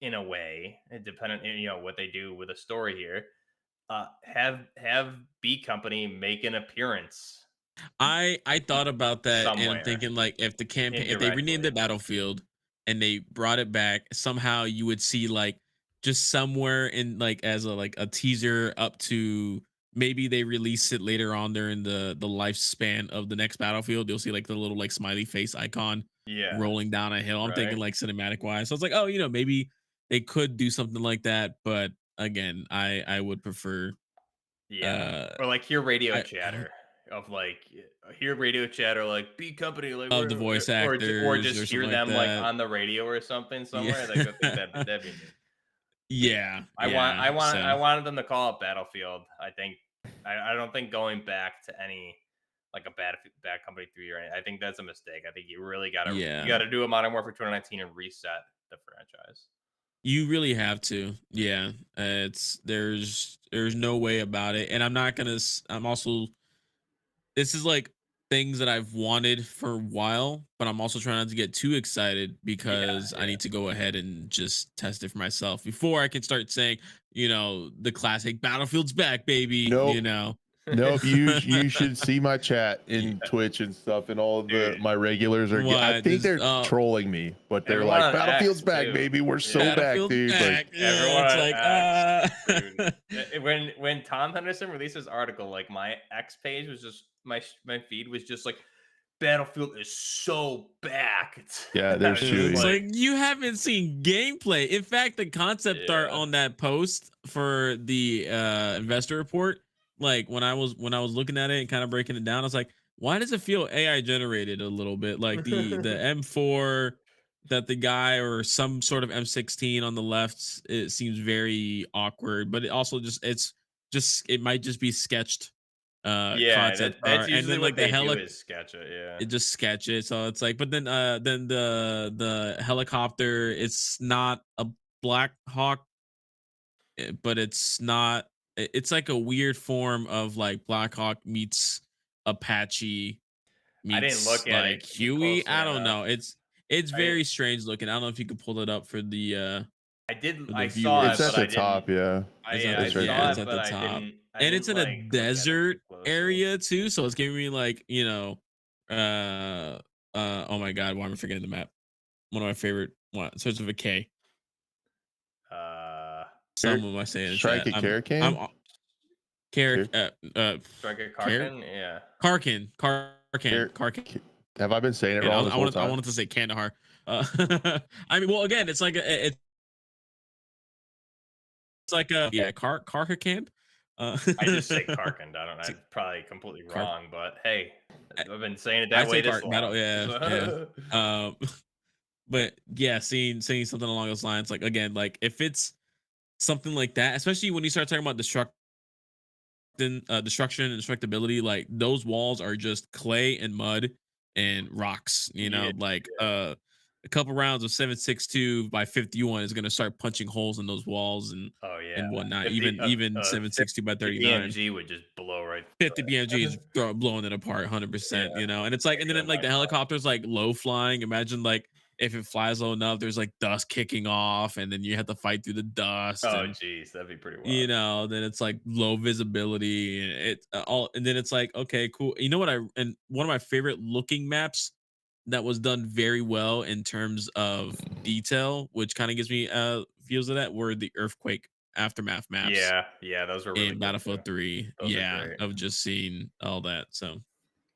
in a way, depending what they do with a story here. Have B Company make an appearance I thought about that and I'm somewhere thinking like if they renamed indirectly. it Battlefield and they brought it back, somehow you would see like just somewhere in like as a like a teaser up to maybe they release it later on during the lifespan of the next Battlefield. You'll see like the little like smiley face icon Yeah, rolling down a hill. I'm thinking right. like cinematic wise. So it's like, oh, maybe they could do something like that, but again, I would prefer Yeah, uh or like hear radio I chatter of like hear radio chatter like B Company like of the we're voice or actors just or something hear like them like that. on the radio or something Yeah. somewhere. Like I think that'd be neat. Yeah, I want yeah. I want So I wanted them to call it Battlefield. I think I don't think going back to any like a bad company 3 or anything, I think that's a mistake. I think you really yeah, gotta do a Modern Warfare 2019 and reset the franchise. you really have to. Yeah, it's there's no way about it. And I'm not gonna. I'm also this is like things that I've wanted for a while, but I'm also trying not to get too excited Yeah, because I yeah. need to go ahead and just test it for myself before I can start saying, the classic Battlefield's back, baby. Nope. Nope, you should see my chat Yeah. in Twitch and stuff, and all of Dude, my regulars are. I What think just they're trolling me, but they're everyone like, on "Battlefield's X back, too. baby. We're so Yeah. back, Battlefield's dude." Like, back. Yeah, Everyone it's on like X, dude. When Tom Henderson released his article, like my X page was just my feed was just like Battlefield is so back. yeah, I there's was just It's Chewy. like you haven't seen gameplay. In fact, the concept art yeah, on that post for the investor report, like when I was looking at it and kind of breaking it down, I was like, why does it feel AI generated a little bit? Like the M4 that the guy or some sort of M16 on the left, it seems very awkward, but it also it might just be sketched yeah. concept That's art. And usually then like what the they do heli is sketch it. Yeah. it just sketch it. So it's like, but then the helicopter, it's not a Black Hawk, but it's not. It's like a weird form of like Black Hawk meets Apache I didn't meets look at it like Huey. closely I don't enough. know. It's I didn't. very strange looking. I don't know if you could pull it up for I did. the I saw It's it, viewers. at but I the didn't. top. Yeah, Yeah, I it's right saw It's there. it, at but the I top, didn't. I and it's didn't in a like look at it desert closely. area too. So it's giving me like oh my god, why am I forgetting the map? One of my favorite one. It starts with a K. Uh, Some of my saying in the Strike chat. a I'm Caracan. Car Car- Striker Car Karkin. Yeah. Karkin. Car- Have I been saying it And wrong this whole I time? wanted to say Kandahar. I mean, well, again, it's like a yeah, Karkin. I just say Karkin. I don't know. I'm probably completely Car- wrong, but hey, I've been saying it I that say way this Battle. long. Yeah, yeah. So- But yeah, seeing something along those lines, like again, like if it's something like that, especially when you start talking about destruction and destructibility, like those walls are just clay and mud and rocks, yeah. like a couple rounds of 7.62 by 51 is going to start punching holes in those walls Oh yeah. and whatnot. 50, Even 7.62 by 50 39, BMG would just blow right. 50 BMGs blowing it apart 100%, Yeah. and it's like, and then Yeah, like by the helicopter's like low flying. Imagine like if it flies low enough, there's like dust kicking off, and then you have to fight through the dust, Oh and geez, that'd be pretty wild. then it's like low visibility, and and then it's like, okay, cool. You know what? And one of my favorite looking maps that was done very well in terms of detail, which kind of gives me feels of that, were the earthquake aftermath maps Yeah, yeah, those were really in good too. Battlefield 3. Those are Yeah, great. of just seeing all that. So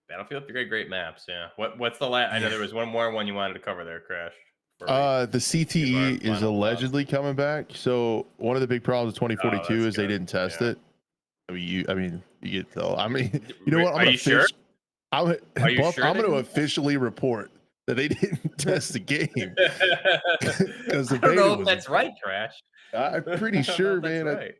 Battlefield 3 great maps. Yeah. What's the last? I know yeah. there was one more one you wanted to cover there, Crash. The Give our CTE is final thoughts. allegedly coming back. So one of the big problems of Oh, 2042 that's is they good. didn't test Yeah. it. I mean, you get to tell. I mean, you know what? Are you sure? I'm, Are you Buff, sure I'm they going to didn't? officially report that they didn't test the game because the I don't know beta if was. that's right, Crash. I'm pretty I don't know sure, if that's man. right. It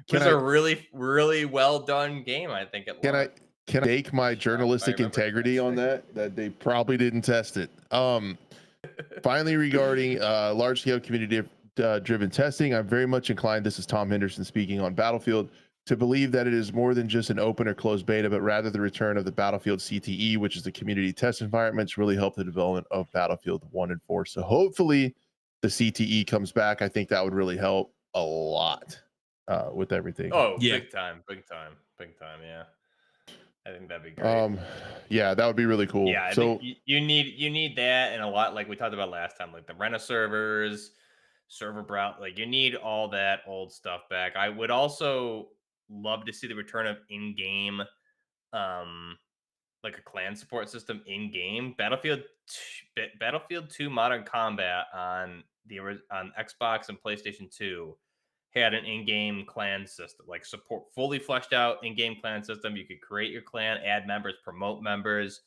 Can was a really, really well done game. I think it Can I launched. can I stake my journalistic remember integrity on that they probably didn't test it. Finally, regarding large scale community driven testing, I'm very much inclined, this is Tom Henderson speaking, on Battlefield, to believe that it is more than just an open or closed beta, but rather the return of the Battlefield CTE, which is the community test environments, really help the development of Battlefield 1 and 4. So hopefully the CTE comes back. I think that would really help a lot with everything. Oh, Yeah. big time. Yeah, I think that'd be great. Yeah, that would be really cool. Yeah, I So think you need that, and a lot like we talked about last time, like the rent of servers, server brow, like you need all that old stuff back. I would also love to see the return of in-game, like a clan support system in game. Battlefield 2 Modern Combat on Xbox and PlayStation 2 had an in-game clan system, like support fully fleshed out in-game clan system. You could create your clan, add members, promote members,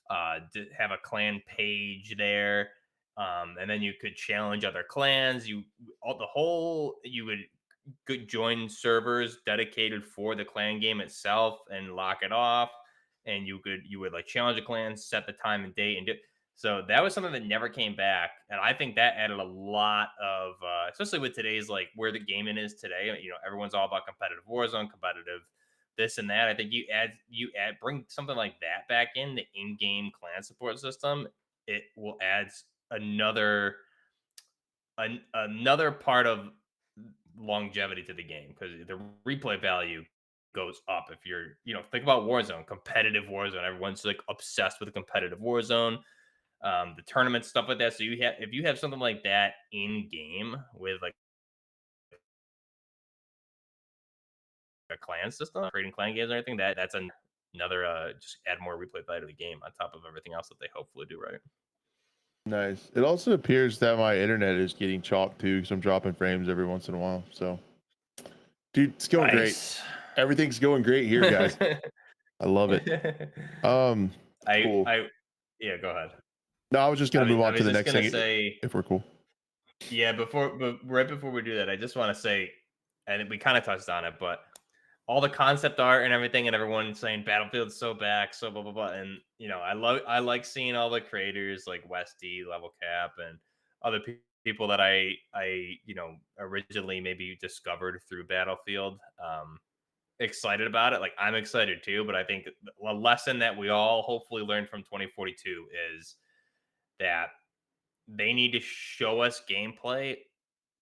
have a clan page there, and then you could challenge other clans. You would join servers dedicated for the clan game itself and lock it off, and you would like challenge a clan, set the time and date, and so that was something that never came back, and I think that added a lot of especially with today's like where the gaming is today. You know, everyone's all about competitive Warzone, competitive this and that. I think you bring something like that back in the in-game clan support system. It will add another another part of longevity to the game, because the replay value goes up. If you're, think about Warzone, competitive Warzone. Everyone's like obsessed with a competitive Warzone, the tournament stuff like that. So if you have something like that in game with like a clan system, creating clan games or anything, that's another just add more replay value to the game on top of everything else that they hopefully do right. nice. It also appears that my internet is getting chopped too, because I'm dropping frames every once in a while. So, dude, it's going great. Everything's going great here, guys. I love it. Cool. Yeah, go ahead. No, I was just gonna move on to the next thing. Say, if we're cool. Yeah, right before we do that, I just want to say, and we kind of touched on it, but all the concept art and everything, and everyone saying Battlefield's so back, so blah blah blah, and I like seeing all the creators like Westy, Level Cap, and other people that I originally maybe discovered through Battlefield. Excited about it. Like, I'm excited too, but I think a lesson that we all hopefully learned from 2042 is that they need to show us gameplay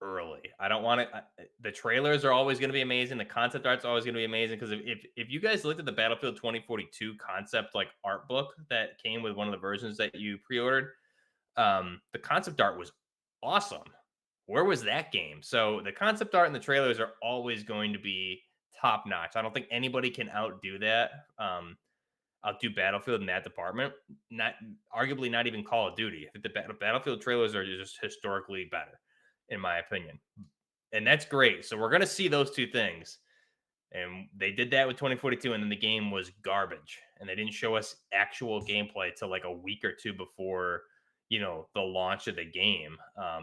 early. I don't want to. The trailers are always going to be amazing. The concept art's always going to be amazing, because if you guys looked at the Battlefield 2042 concept like art book that came with one of the versions that you pre-ordered, the concept art was awesome. Where was that game? So the concept art and the trailers are always going to be top notch. I don't think anybody can outdo that. Outdo Battlefield in that department. Arguably not even Call of Duty. I think the Battlefield trailers are just historically better, in my opinion, and that's great. So we're gonna see those two things, and they did that with 2042, and then the game was garbage, and they didn't show us actual gameplay till like a week or two before the launch of the game,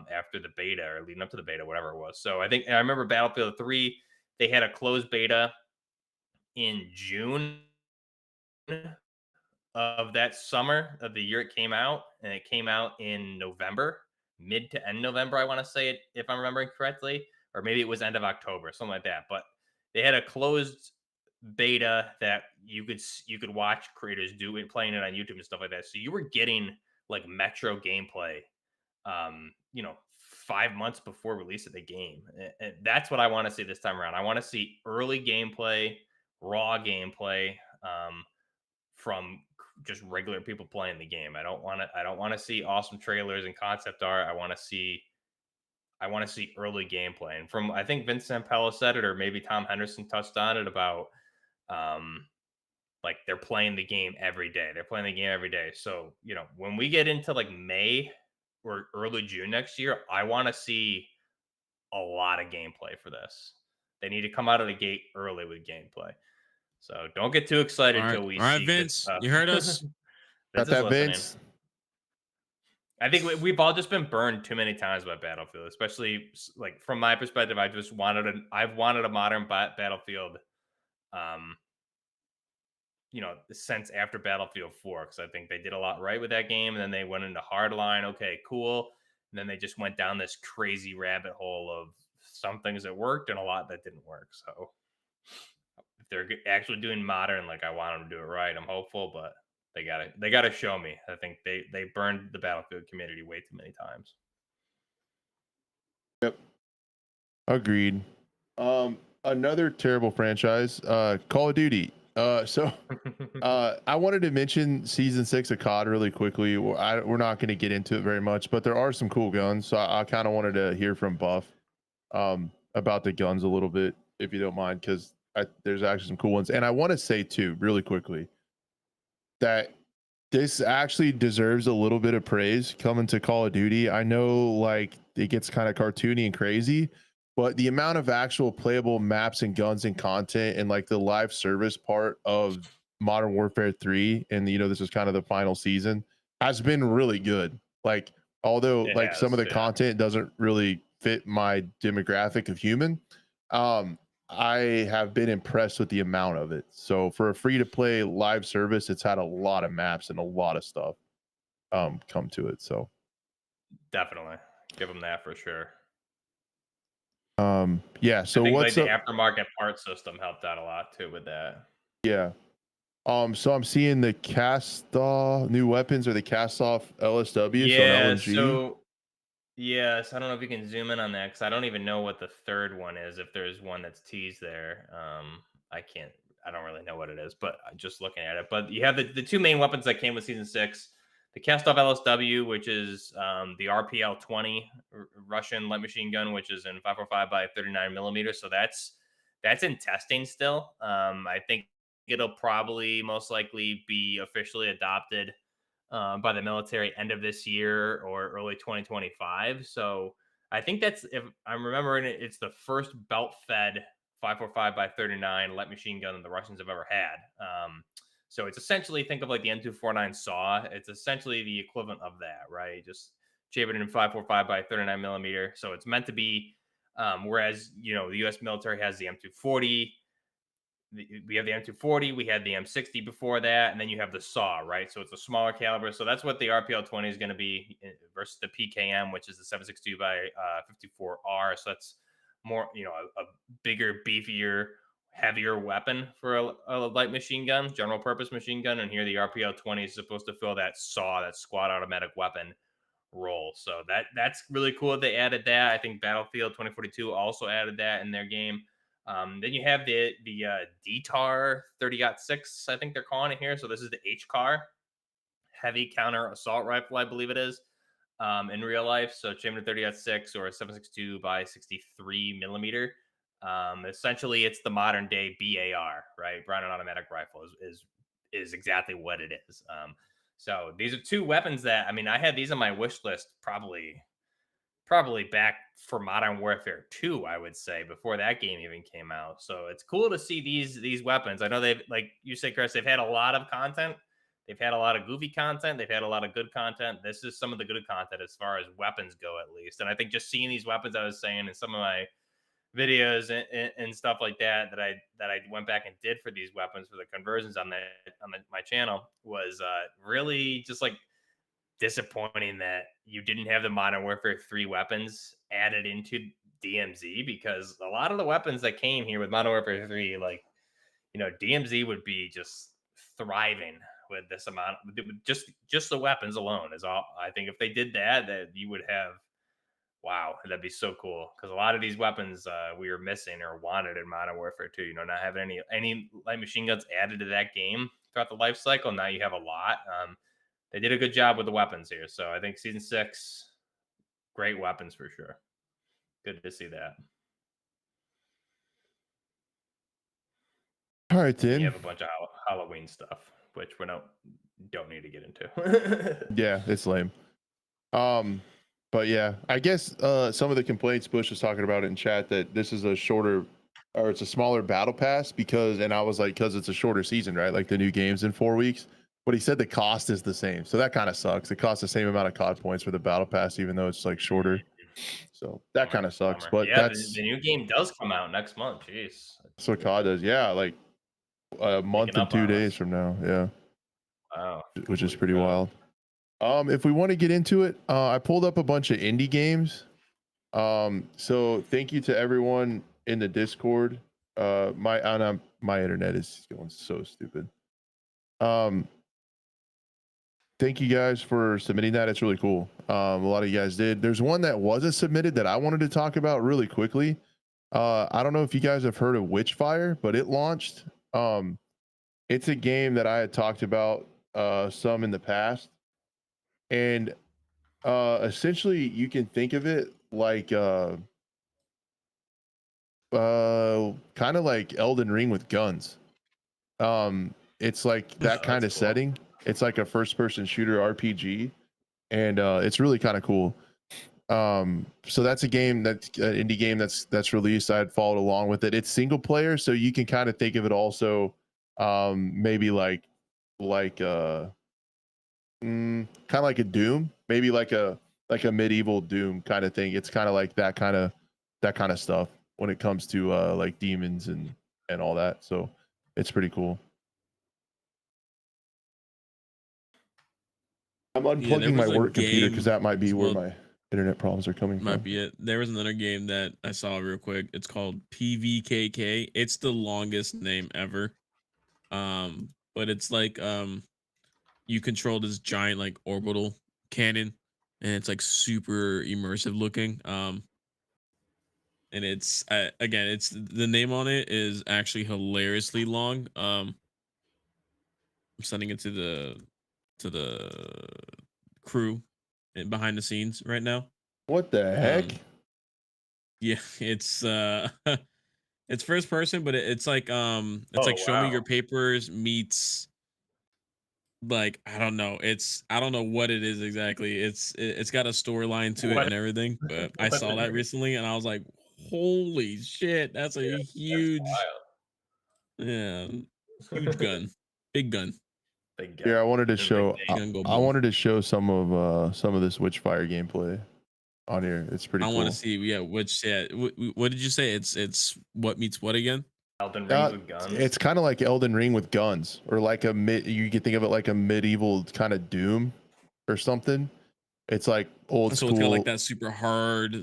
after the beta or leading up to the beta, whatever it was. So I remember Battlefield 3, they had a closed beta in June of that summer of the year it came out, and it came out in November, mid to end November, I want to say it, if I'm remembering correctly, or maybe it was end of October, something like that. But they had a closed beta that you could watch creators do it, playing it on YouTube and stuff like that. So you were getting like Metro gameplay, 5 months before release of the game. And that's what I want to see this time around. I want to see early gameplay, raw gameplay, from just regular people playing the game. I don't want to see awesome trailers and concept art. I want to see early gameplay. And from, I think Vince Zampella said it, or maybe Tom Henderson touched on it, about like they're playing the game every day. So, when we get into like May or early June next year, I want to see a lot of gameplay for this. They need to come out of the gate early with gameplay. So don't get too excited until we see. All right, Vince, you heard us. Got that, Vince? I think we've all just been burned too many times by Battlefield, especially like from my perspective. I've wanted a modern Battlefield, since after Battlefield 4, because I think they did a lot right with that game, and then they went into Hardline. Okay, cool. And then they just went down this crazy rabbit hole of some things that worked and a lot that didn't work. So if they're actually doing modern, like I want them to do it right, I'm hopeful, but they gotta show me. I think they burned the Battlefield community way too many times. Yep. Agreed. Another terrible franchise, Call of Duty. I wanted to mention season 6 of COD really quickly. We're not going to get into it very much, but there are some cool guns. So I kind of wanted to hear from Buff about the guns a little bit, if you don't mind, because there's actually some cool ones. And I want to say too, really quickly, that this actually deserves a little bit of praise coming to Call of Duty. I know like it gets kind of cartoony and crazy, but the amount of actual playable maps and guns and content and like the live service part of Modern Warfare 3, and this is kind of the final season, has been really good. Like, although It like has, some of the yeah. content doesn't really fit my demographic of human, I have been impressed with the amount of it. So for a free to play live service, it's had a lot of maps and a lot of stuff come to it. So Definitely give them that for sure. yeah. I So think what's like up? the aftermarket part system helped out a lot too with that. Yeah. So I'm seeing the cast off new weapons or the cast off LSWs on Yeah, LMG. so yes, I don't know if you can zoom in on that because I don't even know what the third one is. If there's one that's teased there, I can't. I don't really know what it is, but just looking at it. But you have the two main weapons that came with season 6: the cast-off LSW, which is the RPL 20 Russian light machine gun, which is in 545 by 39 millimeters. So that's in testing still. I think it'll probably most likely be officially adopted by the military end of this year or early 2025. So I think that's, if I'm remembering it, it's the first belt-fed 545 by 39 light machine gun that the Russians have ever had. So it's essentially, think of like the M249 SAW. It's essentially the equivalent of that, right? Just chambered in 545 by 39 millimeter. So it's meant to be, whereas the U.S. military has the M240. We have the M240, we had the M60 before that, and then you have the SAW, right? So it's a smaller caliber. So that's what the RPL 20 is going to be versus the PKM, which is the 762 by 54R. So that's more, a bigger, beefier, heavier weapon for a light machine gun, general purpose machine gun. And here the RPL 20 is supposed to fill that SAW, that squad automatic weapon role. So that's really cool that they added that. I think Battlefield 2042 also added that in their game. Then you have the DTAR 30-6, I think they're calling it here. So this is the HCAR, heavy counter assault rifle, I believe it is, in real life. So chambered 30-6 or 762 by 63 millimeter. Essentially, it's the modern day BAR, right? Brown and automatic rifle is exactly what it is. So these are two weapons that, I mean, I had these on my wish list probably back for Modern Warfare 2, I would say, before that game even came out. So it's cool to see these weapons. I know they've, like you said, Chris, they've had a lot of content. They've had a lot of goofy content. They've had a lot of good content. This is some of the good content as far as weapons go, at least. And I think just seeing these weapons, I was saying in some of my videos and stuff like that I went back and did for these weapons for the conversions on my channel was really just like disappointing that you didn't have the Modern Warfare 3 weapons added into DMZ, because a lot of the weapons that came here with Modern Warfare 3, like, DMZ would be just thriving with this amount. Just the weapons alone is all. I think if they did that you would have, wow, that'd be so cool, because a lot of these weapons we were missing or wanted in Modern Warfare 2. Not having any light machine guns added to that game throughout the life cycle. Now you have a lot. They did a good job with the weapons here. So I think season 6, great weapons for sure. Good to see that. All right, And then. you have a bunch of Halloween stuff, which we don't need to get into. Yeah, it's lame. But yeah, I guess some of the complaints Bush was talking about in chat, that this is a shorter, or it's a smaller battle pass and I was like, because it's a shorter season, right? Like the new game's in 4 weeks. But he said the cost is the same, so that kind of sucks. It costs the same amount of COD points for the battle pass, even though it's like shorter. So that kind of sucks. Bummer. But Yeah, that's the new game does come out next month. Jeez. what COD does. Yeah, like a month Sneaking and up 2 on days us. from now. Yeah, Wow. which is Holy pretty crap. wild. If we want to get into it, I pulled up a bunch of indie games. So thank you to everyone in the Discord. My internet is going so stupid. Thank you guys for submitting that. It's really cool. A lot of you guys did. There's one that wasn't submitted that I wanted to talk about really quickly. I don't know if you guys have heard of Witchfire, but it launched. It's a game that I had talked about some in the past, and essentially you can think of it like kind of like Elden Ring with guns. It's like that Oh, kind that's of cool. setting. It's like a first person shooter RPG, and it's really kind of cool. So that's a game that's an indie game that's released. I had followed along with it. It's single player, so you can kind of think of it also maybe like kind of like a Doom, maybe like a medieval Doom kind of thing. It's kind of like that kind of stuff when it comes to like demons and all that. So it's pretty cool. I'm Yeah, there unplugging my was a work computer because game that might be as where well. my internet problems are coming Might from. be it. There was another game that I saw real quick. It's called PVKK. It's the longest name ever. But it's like you control this giant like orbital cannon, and it's like super immersive looking. And it's again, it's the name on it is actually hilariously long. I'm sending it to the crew and behind the scenes right now. What the heck? Um, yeah, it's it's first person, but it's like Oh, show me wow. your papers meets like I don't know what it is exactly. It's got a storyline to it What? and everything, but I What saw the that heck? recently and I was like, holy shit, that's Yeah, a that's huge, yeah, huge wild. gun, big gun, Big Yeah, gun. I wanted to A big show. big name. gun go I boom. wanted to show some of this Witchfire gameplay on here. It's pretty I want to cool. see, yeah, what did you say? It's what meets what again? Elden Rings with It's guns. kind of like Elden Ring with guns, or like you can think of it like a medieval kind of Doom or something. It's like old So it's got like school. that super hard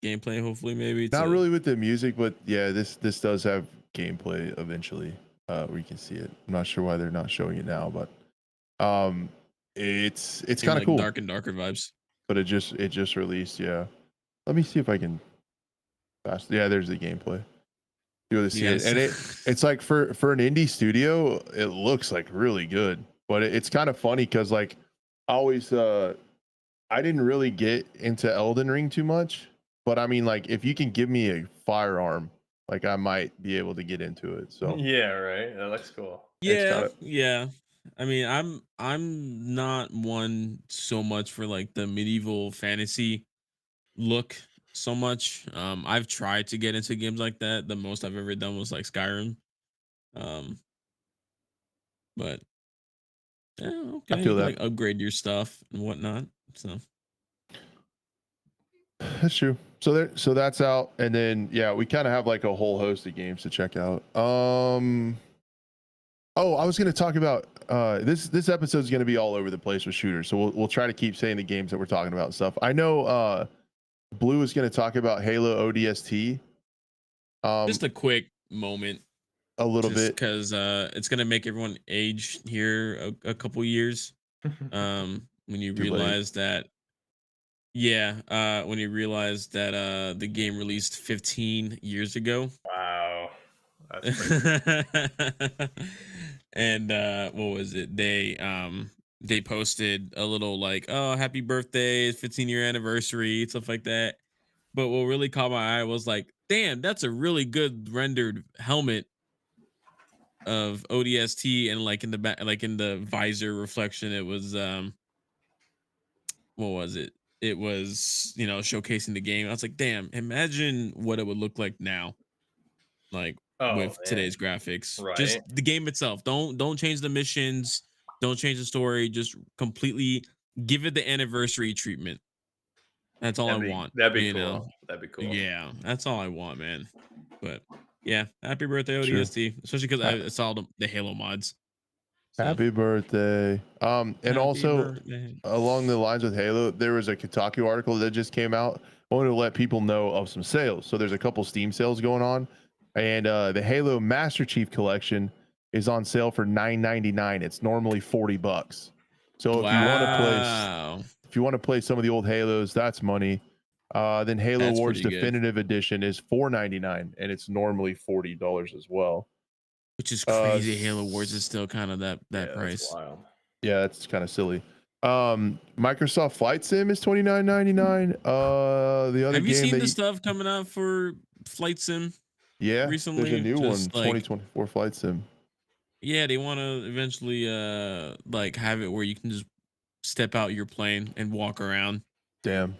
gameplay, hopefully maybe Not to really with the music, but yeah, this does have gameplay eventually, where you can see it. I'm not sure why they're not showing it now, but um, it's give kind of like cool. dark and darker vibes. But it just released. Yeah, let me see if I can fast. Yeah, there's the gameplay. You able to see it, Yes. and it's like for an indie studio, it looks like really good. But it's kind of funny because like I always I didn't really get into Elden Ring too much, but I mean like if you can give me a firearm, like I might be able to get into it. So Yeah, right. That looks cool. it's Yeah, kind of yeah. I mean, I'm not one so much for like the medieval fantasy look so much. I've tried to get into games like that. The most I've ever done was like Skyrim. Um, but yeah, I okay, you feel can that. like upgrade your stuff and whatnot. So That's true. So that's out, and then yeah, we kind of have like a whole host of games to check out. Oh, I was going to talk about this episode is going to be all over the place with shooters, so we'll try to keep saying the games that we're talking about and stuff. I know Blue is going to talk about Halo ODST just a quick moment, a little just bit. because it's gonna make everyone age here a couple years. When you Too late. realize that yeah, when you realize that the game released 15 years ago. Wow. That's crazy. And what was it? They posted a little like, "Oh, happy birthday, 15-year anniversary," stuff like that. But what really caught my eye was like, "Damn, that's a really good rendered helmet of ODST." And like in the back, like in the visor reflection, it was what was it? It was, showcasing the game. I was like, damn, imagine what it would look like now, like Oh with man. today's graphics. Just Right. the game itself. Don't change the missions, don't change the story, just completely give it the anniversary treatment. That's all I want, That'd be you know. cool. That'd be cool. Yeah, that's all I want, man. But Yeah, happy birthday True. ODST, especially because Ha- I saw the Halo mods. So Happy birthday. And happy also birthday. along the lines with Halo, there was a Kotaku article that just came out. I wanted to let people know of some sales. So there's a couple Steam sales going on, and the Halo Master Chief Collection is on sale for $9.99. It's normally $40. So if you want to play, Wow, some of the old Halos, that's money. Then Halo that's Wars pretty good. Definitive Edition is $4.99, and it's normally $40 as well. Which is Uh, crazy. Halo Wars is still kind of that Yeah, that's price. wild. Yeah, that's kind of silly. Microsoft Flight Sim is $29.99. The other Have you game seen that the stuff coming out for Flight Sim yeah, there's a recently? new one, Just like 2024 Flight Sim. yeah, they want to eventually like have it where you can just step out your plane and walk around. Damn.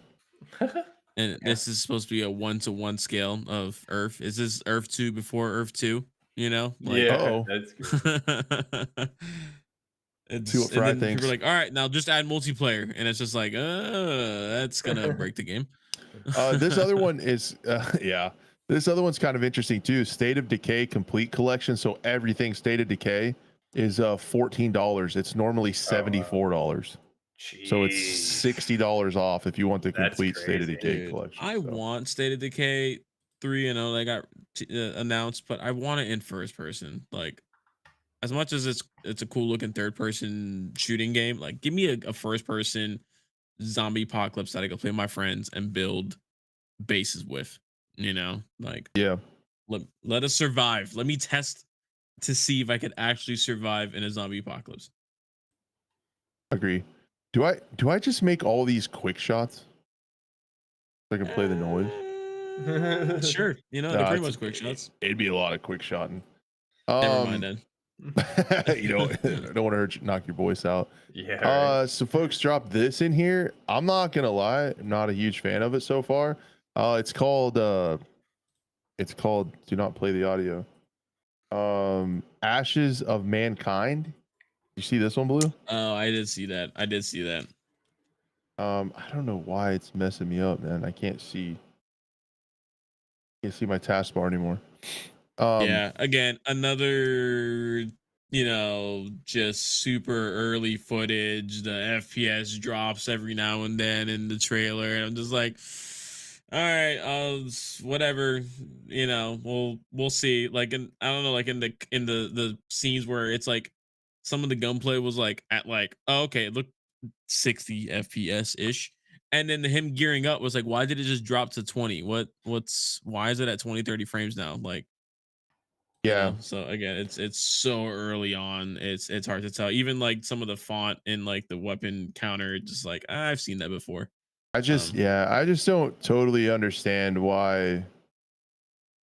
And Yeah. this is supposed to be a 1-to-1 scale of Earth. Is this Earth 2 before Earth 2? You know, like Yeah, Uh-oh. that's good. See what and Fry then people thinks. are like, all right, now just add multiplayer, and it's just like, that's gonna break the game. This other one is yeah. This other one's kind of interesting too. State of Decay Complete Collection. So everything State of Decay is $14. It's normally $74. So it's Jeez. $60 off if you want the That's complete State of crazy. Decay Dude, collection. I So. want State of Decay 3 and 0 that got announced, but I want it in first person. Like, as much as it's a cool looking third person shooting game, like give me a first person zombie apocalypse that I can play with my friends and build bases with. You know, like Yeah, let us survive. Let me test to see if I could actually survive in a zombie apocalypse. agree. Do I just make all these quick shots so I can play the noise? Sure, you know they're No, pretty much quick shots. it'd be a lot of quick shotting. Never mind then. You know, I don't want to hurt you, knock your voice out. Yeah. Right. So folks, drop this in here. I'm not gonna lie, I'm not a huge fan of it so far. It's called do not play the audio. Ashes of Mankind. You see this one, Blue? Oh, I did see that. I did see that. I don't know why it's messing me up, man. I can't see my taskbar anymore. Yeah, again, another, just super early footage. The FPS drops every now and then in the trailer, and I'm just like, all right, whatever, we'll see. Like, I don't know, like in the scenes where it's like some of the gunplay was like at like, oh, okay, look, 60 FPS ish. And then him gearing up was like, why did it just drop to 20? Why is it at 20, 30 frames now? Like, Yeah, so again, it's so early on, it's hard to tell. Even like some of the font and like the weapon counter, just like I've seen that before. I just don't totally understand why.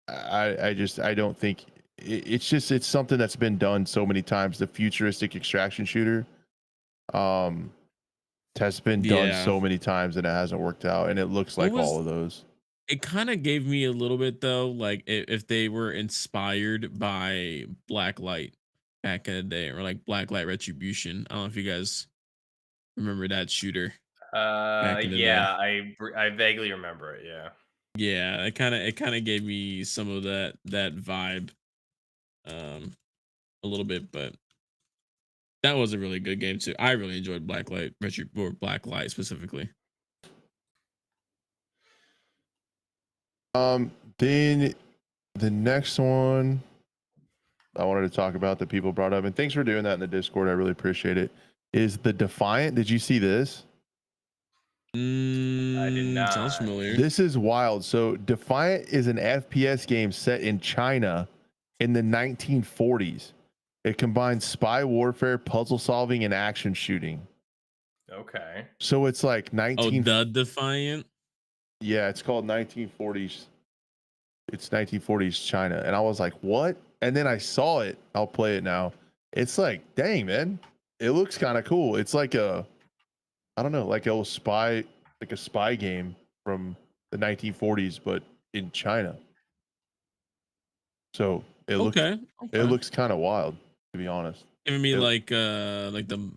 I don't think it's something that's been done so many times. The futuristic extraction shooter has been done Yeah. so many times and it hasn't worked out, and it looks like all of those. It kind of gave me a little bit though, like if they were inspired by Blacklight back in the day, or like Blacklight Retribution. I don't know if you guys remember that shooter back in the day. Yeah, I vaguely remember it. Yeah. Yeah, it kind of gave me some of that vibe, a little bit, but that was a really good game too. I really enjoyed Blacklight or Blacklight specifically. Then the next one I wanted to talk about that people brought up, and thanks for doing that in the Discord. I really appreciate it. Is the Defiant? Did you see this? I did not. Sounds familiar. This is wild. So Defiant is an FPS game set in China in the 1940s. It combines spy warfare, puzzle solving, and action shooting. Okay. So it's like The Defiant. Yeah, it's called 1940s. It's 1940s China, and I was like, "What?" And then I saw it. I'll play it now. It's like, dang, man, it looks kind of cool. It's like I don't know, like a spy game from the 1940s, but in China. So it Okay. looks kind of wild, to be honest. Giving me It- like the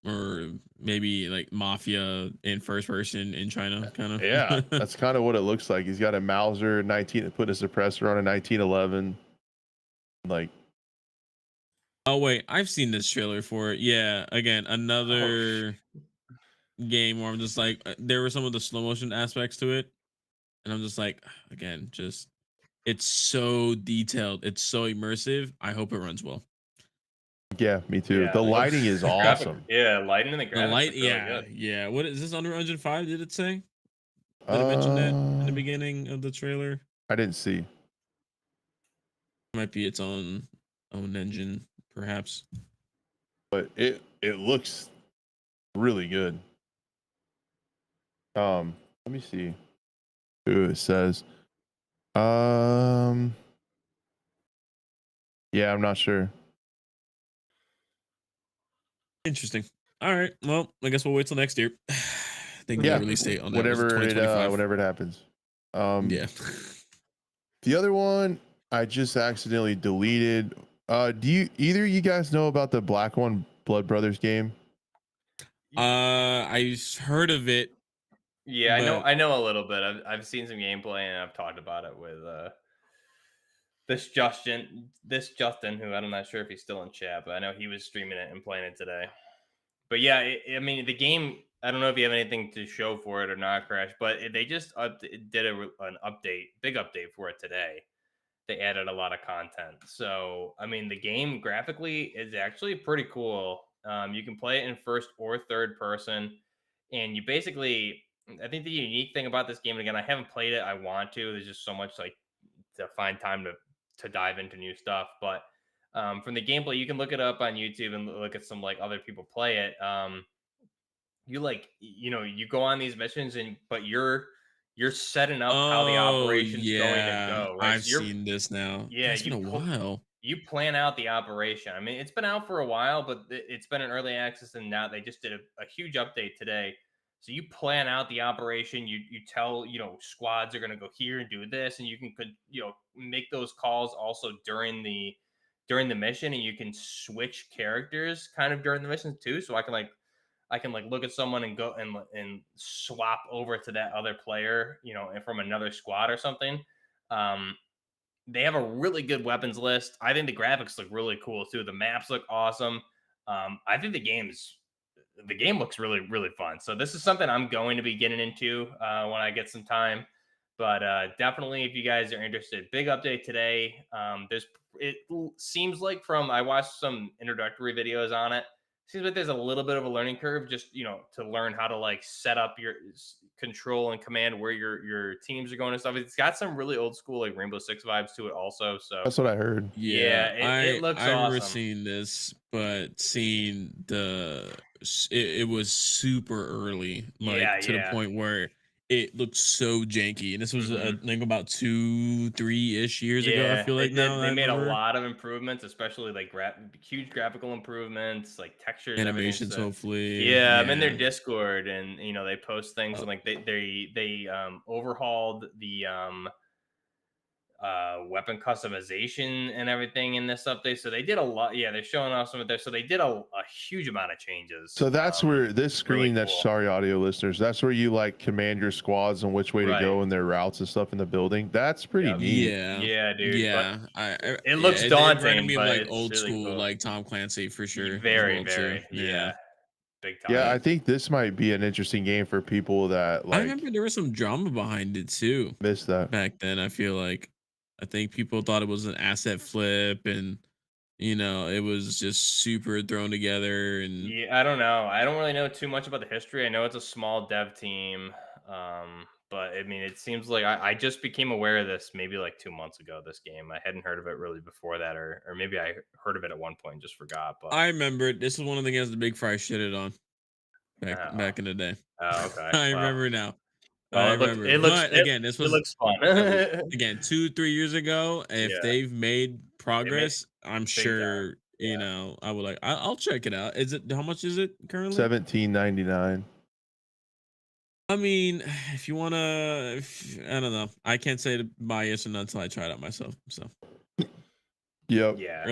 or maybe like Mafia in first person in China, kind of. Yeah, that's kind of what it looks like. He's got a Mauser 19, put a suppressor on a 1911. Like, Oh wait, I've seen this trailer for it. Yeah, again, Oh, another game where I'm just like, there were some of the slow motion aspects to it, and I'm just like, again, just it's so detailed, it's so immersive. I hope it runs well. yeah, me too. yeah, The it looks lighting is graphic. awesome. Yeah, lighting and the The graphics light, look really yeah, good. yeah. What is this, Unreal Engine 5? Did it say? Did it mention that in the Uh, beginning of the trailer? I didn't see, Might be its own engine, perhaps. but it looks really good. Let me see who it says. Um, yeah, I'm not sure. Interesting. All right. Well, I guess we'll wait till next year. They can get a Yeah, release date on that. Was it 2025? whenever it happens. Yeah. The other one I just accidentally deleted. Do you either of you guys know about the Black One Blood Brothers game? I heard of it, Yeah, but I know a little bit. I've seen some gameplay and I've talked about it with this Justin, who I'm not sure if he's still in chat, but I know he was streaming it and playing it today. But yeah, I mean the game. I don't know if you have anything to show for it or not, Crash. But they just did an update, big update for it today. They added a lot of content. So I mean, the game graphically is actually pretty cool. You can play it in first or third person, and you basically. I think the unique thing about this game, and again, I haven't played it. I want to. There's just so much like to find time to dive into new stuff. But from the gameplay, you can look it up on YouTube and look at some like other people play it. You like you go on these missions but you're setting up how the oh operation's going to yeah, go, right? I've So you're seen this now. yeah It's been a while. you plan out the operation. I mean, it's been out for a while, but it's been in early access, and now they just did a huge update today. So you plan out the operation. You tell squads are going to go here and do this, and you can make those calls also during the mission, and you can switch characters kind of during the missions too. So I can like look at someone and go and swap over to that other player, and from another squad or something. Um, they have a really good weapons list. I think the graphics look really cool too. The maps look awesome. I think the game looks really really fun. So this is something I'm going to be getting into when I get some time. But definitely, if you guys are interested, big update today. Seems like from I watched some introductory videos on it. Seems like there's a little bit of a learning curve, just to learn how to like set up your control and command where your teams are going and stuff. It's got some really old school like Rainbow Six vibes to it, also. So That's what I heard. Yeah, it looks I remember awesome. seeing this, but seeing it was super early, like Yeah, to the yeah. point where it looked so janky. And this was Mhm. I think about 2-3 ish years ago. I Yeah, feel they like now did. I They made a remember lot of improvements, especially like huge graphical improvements, like textures, everything. animations. So, Hopefully, yeah, I'm in their yeah. Discord, and they post things, Uh, and like they overhauled the weapon customization and everything in this update. So they did a lot. Yeah, they're showing off some of their. So they did a huge amount of changes. So that's where this Really screen, that's cool. sorry, audio listeners, that's where you like command your squads and which way to Right. go and their routes and stuff in the building. That's pretty Yep. neat. yeah, Yeah, dude. But yeah. it Yeah. looks It reminded daunting, me of but like it's old really school, cool. like Tom Clancy for sure as Very, well too. very. Yeah. Yeah. Big Yeah, time. I think this might be an interesting game for people that I like remember there was some drama behind it too miss that. back then. I feel like I think people thought it was an asset flip, and it was just super thrown together. And Yeah, I don't know. I don't really know too much about the history. I know it's a small dev team. But I mean, it seems like I just became aware of this maybe like 2 months ago, this game. I hadn't heard of it really before that, or maybe I heard of it at one point and just forgot. But I remember this was one of the games the Big Fry shitted on oh, back in the day. oh, okay. I Well, remember now. I remember. it looks But again, this it was looks fun. again 2-3 years ago. If Yeah, they've made they made progress, I'm big time. sure Yeah. I would like. I'll check it out. Is it how much is it currently? 17.99. I mean, if you wanna, I don't know. I can't say to buy yes or no until I try it out myself. So Yep. Yeah.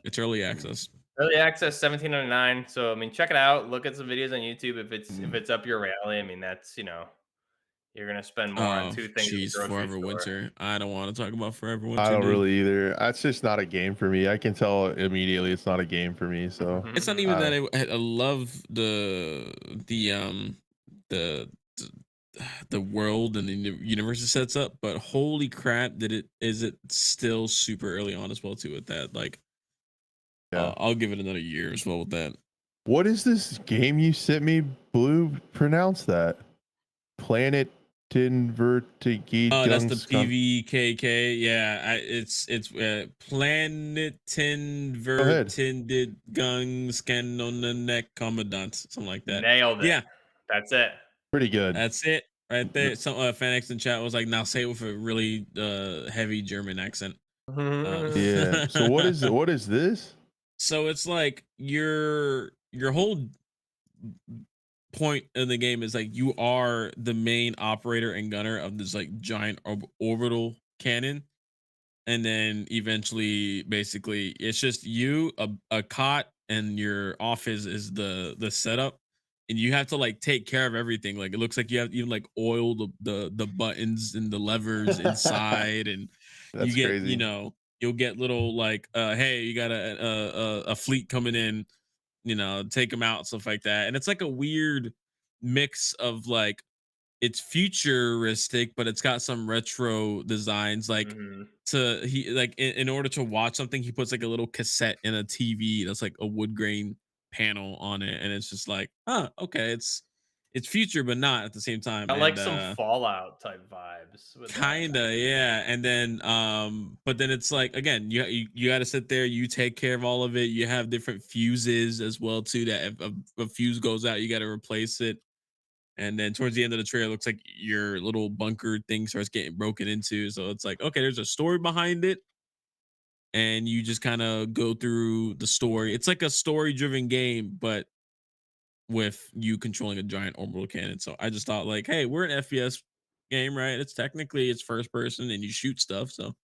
it's early access. Early access 17.99. So I mean, check it out. Look at some videos on YouTube if Mm. it's up your alley. I mean, that's you're gonna spend more on Oh, two things at the jeez, grocery Forever store. Winter. I don't want to talk about Forever I Winter, don't dude. really either. That's just not a game for me. I can tell immediately it's not a game for me. So It's not even that I love the the world and the universe it sets up, but holy crap, did it is it still super early on as well too with that. Like, yeah. I'll give it another year as well with that. What is this game you sent me? Blue, pronounce that. Planet Oh, that's the Invertigidungskan. PVKK. Yeah, it's Planet Go ahead. Invertended Gung Scan on the Neck Commandant, something like that. Nailed it. Yeah, That's it. Pretty good. that's it right there. Some FanX in chat was like, now say it with a really heavy German accent. Yeah. So what is this? So it's like your whole point in the game is like you are the main operator and gunner of this like giant orbital cannon, and then eventually basically it's just you, a cot, and your office is the setup, and you have to like take care of everything. Like it looks like you have even like oil the buttons and the levers inside, and you That's get, crazy. you'll get little like hey, you got a fleet coming in, take them out, stuff like that. And it's like a weird mix of like, it's futuristic, but it's got some retro designs. Like, Mhm. he like in order to watch something, he puts like a little cassette in a TV that's like a wood grain panel on it, and it's just like, okay, it's future, but not at the same time. I like And some Fallout type vibes with that. kinda, yeah. And then but then it's like, again, you got to sit there, you take care of all of it. You have different fuses as well too, that if a fuse goes out, you got to replace it. And then towards the end of the trailer, it looks like your little bunker thing starts getting broken into. So it's like, okay, there's a story behind it, and you just kind of go through the story. It's like a story driven game, but with you controlling a giant orbital cannon. So I just thought, like, hey, we're an FPS game, right? It's first person and you shoot stuff. So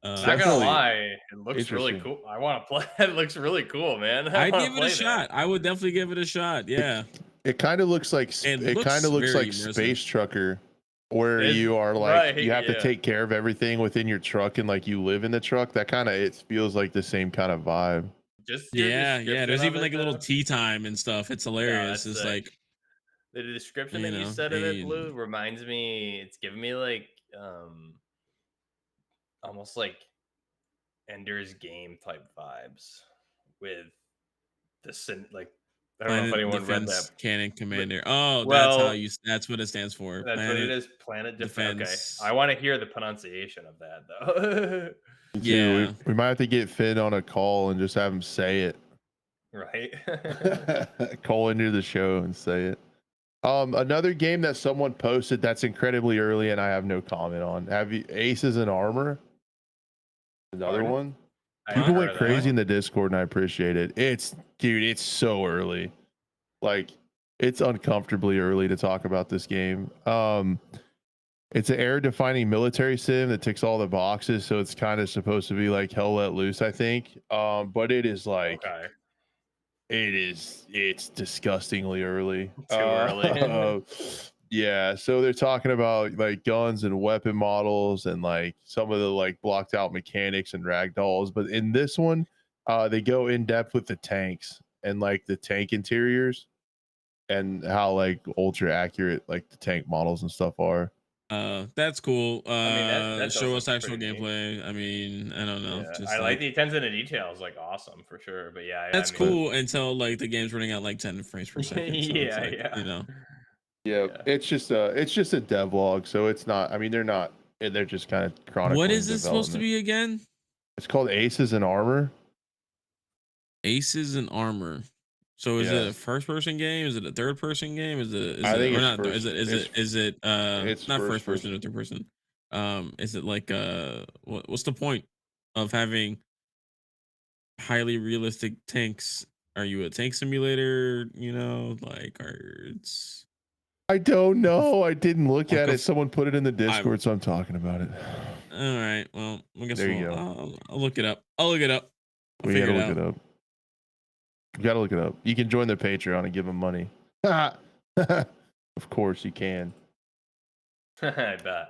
It's Not gonna uh definitely lie, it looks really interesting. cool. I want to play. It looks really cool, man. I I'd want to give it a play that. shot. I would definitely give it a shot. It Yeah. it kind of looks like It it kind looks of looks very like immersive. Space Trucker, where It's you are like right, you have to yeah. take care of everything within your truck and like you live in the truck. That kind of it feels like the same kind of vibe. Just your Yeah, yeah. description There's of even it, like a little though. tea time and stuff. It's No, hilarious. that's It's sick. like, The description that you said of it, a Blue, reminds me. It's giving me like almost like Ender's Game type vibes with like I don't know if Planet anyone read that. Defense Cannon But, Commander. Oh, well, that's what it stands for. that's what it Planet is. Planet Defense. Okay, I Defense. want to hear the pronunciation of that though. Me too. Yeah. We might have to get Finn on a call and just have him say it. Right. Call into the show and say it. Another game that someone posted that's incredibly early and I have no comment on. Have you Aces and Armor? Another Pardon? one. I People haven't went heard of that crazy in one. the Discord and I appreciate it. Dude, it's so early. Like it's uncomfortably early to talk about this game. It's an era-defining military sim that ticks all the boxes, so it's kind of supposed to be like Hell Let Loose, I think. But it is like Okay. it's disgustingly early. Too early. Yeah, so they're talking about like guns and weapon models and like some of the like blocked out mechanics and ragdolls, but in this one, they go in depth with the tanks and like the tank interiors and how like ultra accurate like the tank models and stuff are. That's cool. I mean that does Show us look actual pretty neat. gameplay. I mean, I don't know. Yeah, I Just like like, the attention to detail is like awesome for sure. But yeah, I that's mean, cool until like the game's running at like 10 frames per second. So it's yeah, like, yeah, Yeah, yeah. it's just a devlog, so it's not. I mean, they're just kind of What chronicling is this supposed to development. be again? It's called Aces and Armor. Aces and Armor. So is it Yeah, a first person game? Is it a third person game? Is I it, think or it's not? first. Is it It's not first first person or person. third person? Is it like what's the point of having highly realistic tanks? Are you a tank simulator? Like, or it's I don't know. I didn't look like at a it. Someone put it in the I'm Discord, so I'm talking about it. all right. Well, I guess There you go. I'll look it up. I'll look it up. I'll We figure gotta it look out. it up. You gotta look it up. You can join their Patreon and give them money. Of course you can. I bet.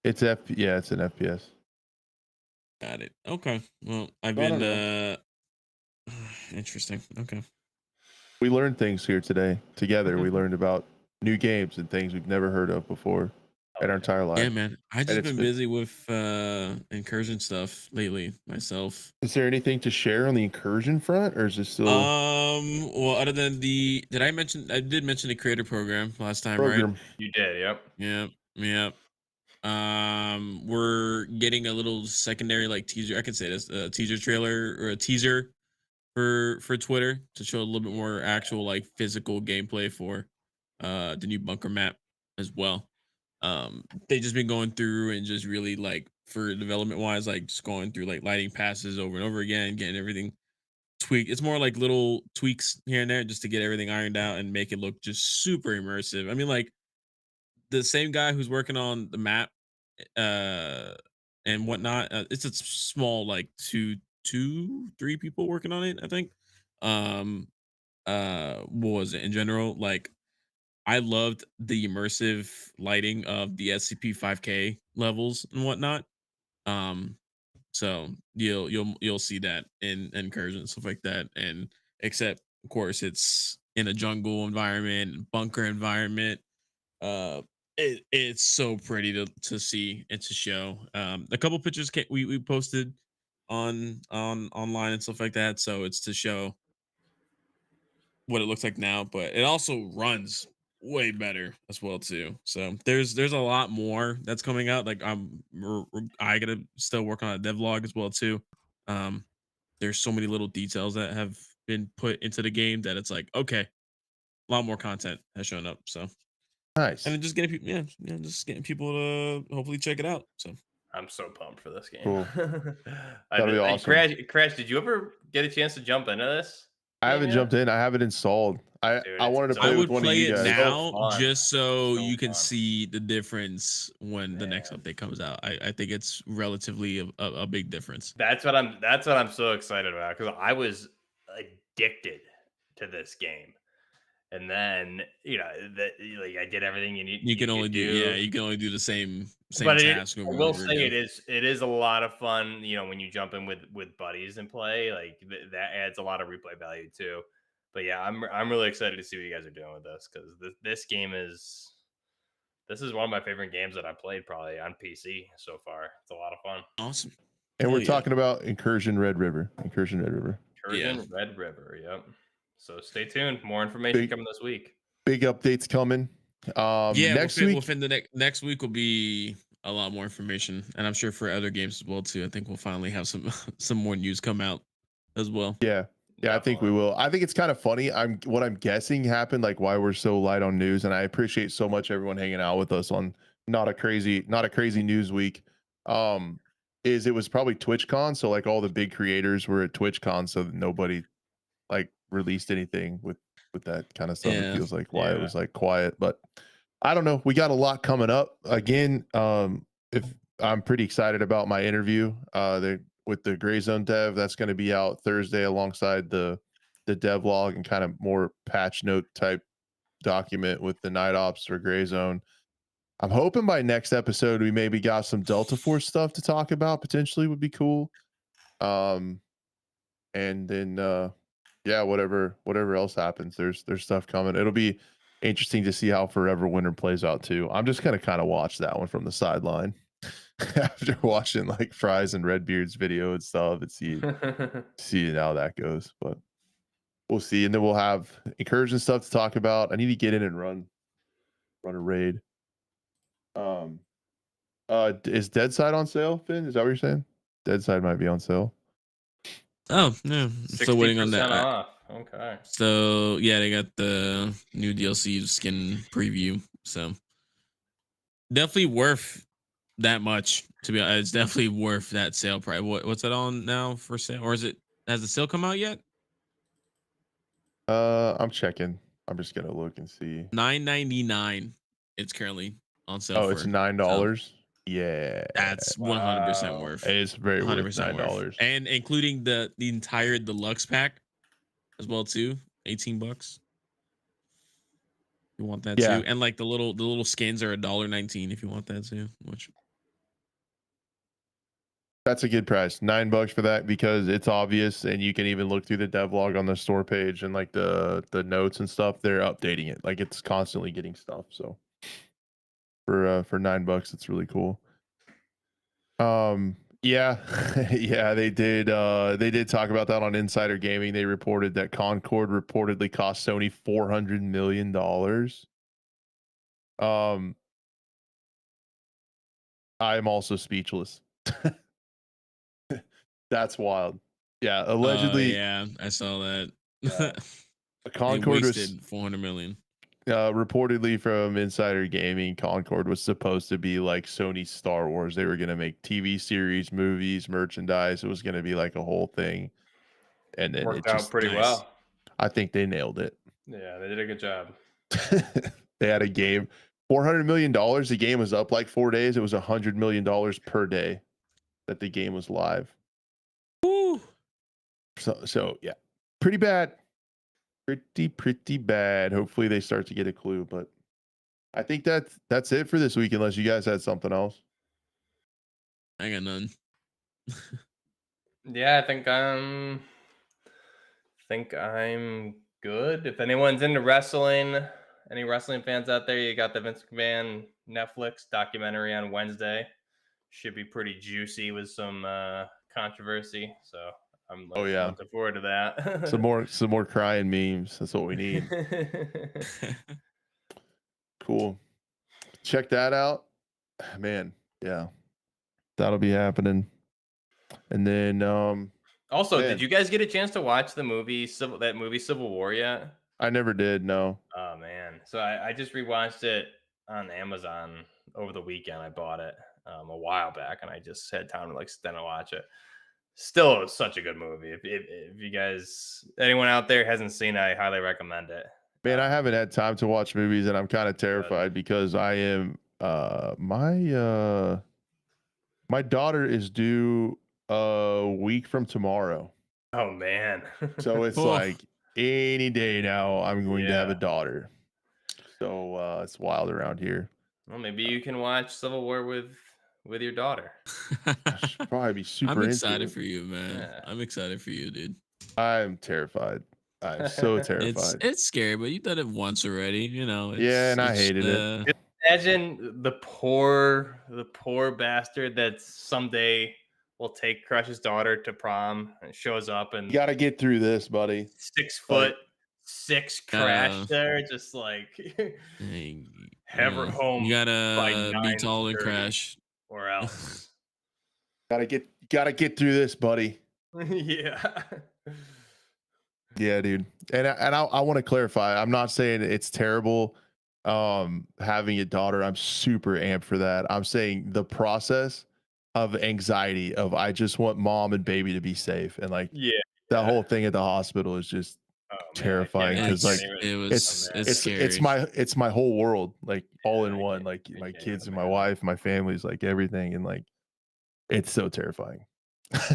It's it's an FPS. Got it. Okay. Well, I've I don't been know. interesting. Okay. We learned things here today together. We learned about new games and things we've never heard of before in our entire Yeah, life. man. I And just it's been been. busy with incursion stuff lately myself. Is there anything to share on the incursion front, or is this still Well, other than I did mention the creator program last time, right? program? You did, yep. Yeah. Yeah. We're getting a little secondary like teaser. I can say this, a teaser trailer or a teaser for Twitter to show a little bit more actual like physical gameplay for the new bunker map as well. They just been going through and just really like for development wise, like just going through like lighting passes over and over again, getting everything tweaked. It's more like little tweaks here and there just to get everything ironed out and make it look just super immersive. I mean, like the same guy who's working on the map uh and whatnot, it's a small like three people working on it, I think. um what was it in general, like I loved the immersive lighting of the SCP-5K levels and whatnot. um so you'll see that in incursion and stuff like that, and except of course it's in a jungle environment, bunker environment. uh it's so pretty to see and to show. A couple pictures we posted on online and stuff like that, so it's to show what it looks like now, but it also runs way better as well too. So there's a lot more that's coming out. Like I gotta still work on a devlog as well too. um there's so many little details that have been put into the game that it's like, okay, a lot more content has shown up. So, and Nice, then just getting people, yeah, just getting people to hopefully check it out. So I'm so pumped for this game. cool. That'll be awesome. Crash, did you ever get a chance to jump into this I game haven't yet? jumped in. I have it installed. Dude, I wanted to I play with would one of play you it guys. so now fun. just so So you can fun. see the difference when the next Man. update comes out. I think it's relatively a big difference. That's what I'm so excited about, because I was addicted to this game. And then, that like I did everything You you can only could do, yeah, do. you can only do the same But task I over and will over say again. it is a lot of fun, when you jump in with buddies and play, like that adds a lot of replay value too. But yeah, I'm really excited to see what you guys are doing with this, because this game this is one of my favorite games that I played probably on PC so far. It's a lot of fun. Awesome. And we're Hell yeah. talking about Incursion Red River. Incursion Red River. Yeah. Incursion Red River, yep. So stay tuned. More information Big coming this week. big updates coming. Yeah, Next week. within the next week will be a lot more information, and I'm sure for other games as well too. I think we'll finally have some some more news come out as well. Yeah. Yeah, I think we Definitely. will. I think it's kind of funny. I'm guessing happened, like why we're so light on news, and I appreciate so much everyone hanging out with us on not a crazy news week. Um, is it was probably TwitchCon, so like all the big creators were at TwitchCon, so nobody like released anything with that kind of stuff. It Yeah. feels like why it Yeah. was like quiet, but I don't know. We got a lot coming up again. If I'm pretty excited about my interview, with the Gray Zone dev, that's going to be out Thursday alongside the devlog and kind of more patch note type document with the night ops for Gray Zone. I'm hoping by next episode we maybe got some Delta Force stuff to talk about. Potentially would be cool. Um, and then yeah, whatever else happens, there's stuff coming. It'll be interesting to see how Forever Winter plays out too. I'm just gonna kind of watch that one from the sideline after watching like Fries and Redbeard's video and stuff and see how that goes. But we'll see. And then we'll have Incursion stuff to talk about. I need to get in and run a raid. Is Dead Side on sale, Finn? Is that what you're saying? Dead Side might be on sale. Oh yeah, I'm still waiting on 60% that. off. Okay. So yeah, they got the new DLC skin preview. So definitely worth that much to be honest. It's definitely worth that sale price. What's it on now for sale? Or has the sale come out yet? I'm checking. I'm just gonna look and see. $9.99. It's currently on sale Oh, for. it's So $9. Yeah, That's 100% Wow. worth. it's very worth 100% worth. $9. And including the entire deluxe pack as well too. $18. You want that Yeah, too. And like the little skins are $1.19 if you want that too. Which that's a good price. $9 for that because it's obvious, and you can even look through the devlog on the store page and like the notes and stuff. They're updating it, like it's constantly getting stuff. So for $9, it's really cool. Yeah, yeah, they did talk about that on Insider Gaming. They reported that Concord reportedly cost Sony $400 million. Um, I am also speechless. That's wild. Yeah, allegedly, yeah, I saw that. Yeah. They Concord was wasted 400 million. reportedly from Insider Gaming. Concord was supposed to be like Sony's Star Wars. They were going to make TV series, movies, merchandise. It was going to be like a whole thing, and then it Worked out just, pretty Nice. well. I think they nailed it. Yeah, they did a good job. They had a game, $400 million. The game was up like 4 days. It was $100 million per day that the game was live. Woo. So yeah, pretty bad. Pretty bad. Hopefully they start to get a clue, but I think that's it for this week, unless you guys had something else. I got none. Yeah, I think I'm good. If anyone's into wrestling, any wrestling fans out there, you got the Vince McMahon Netflix documentary on Wednesday. Should be pretty juicy with some controversy. So I'm Oh yeah, looking forward to that. some more crying memes. That's what we need. Cool. Check that out, man. Yeah, that'll be happening. And then Also, man, did you guys get a chance to watch the movie Civil War yet? I never did. No. Oh man, so I just rewatched it on Amazon over the weekend. I bought it a while back, and I just had time to like sit down and watch it. Still, such a good movie. If you guys, anyone out there hasn't seen it, I highly recommend it. Man, I haven't had time to watch movies, and I'm kind of terrified because I am my daughter is due a week from tomorrow. Oh man. So it's Oh. like any day now I'm going to have a Yeah. daughter. So it's wild around here. Well, maybe you can watch Civil War with your daughter. I should probably be super I'm into excited it. for you, man. Yeah. I'm excited for you, dude. I'm terrified. I'm so terrified. It's scary, but you've done it once already. You know. Yeah, and I it's, hated it. Imagine the poor bastard that someday will take Crush's daughter to prom and shows up You and got to get through this, buddy. 6'6" crash Uh, there, just like Hey, have her home You by gotta be tall and 9:30 crash. or else. Got to get through this, buddy. Yeah. Yeah, dude. And I want to clarify. I'm not saying it's terrible having a daughter. I'm super amped for that. I'm saying the process of anxiety of I just want mom and baby to be safe, and like Yeah. that whole thing at the hospital is just Oh, man, I can't terrifying even- because like It's scary. it's my whole world, like all Yeah, in I one, can't- like I my can't kids even and my imagine. wife, my family's like everything, and like it's so terrifying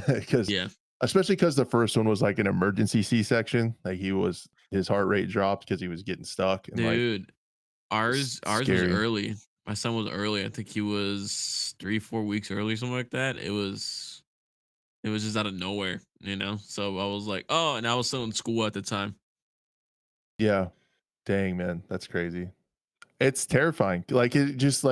because Yeah. especially because the first one was like an emergency C-section. Like his heart rate dropped because he was getting stuck, and like Dude, ours was scary. early. My son was early. I think he was 3-4 weeks early, something like that. It was just out of nowhere, you know. So I was like, oh, and I was still in school at the time. Yeah, dang man, that's crazy. It's terrifying. Like it just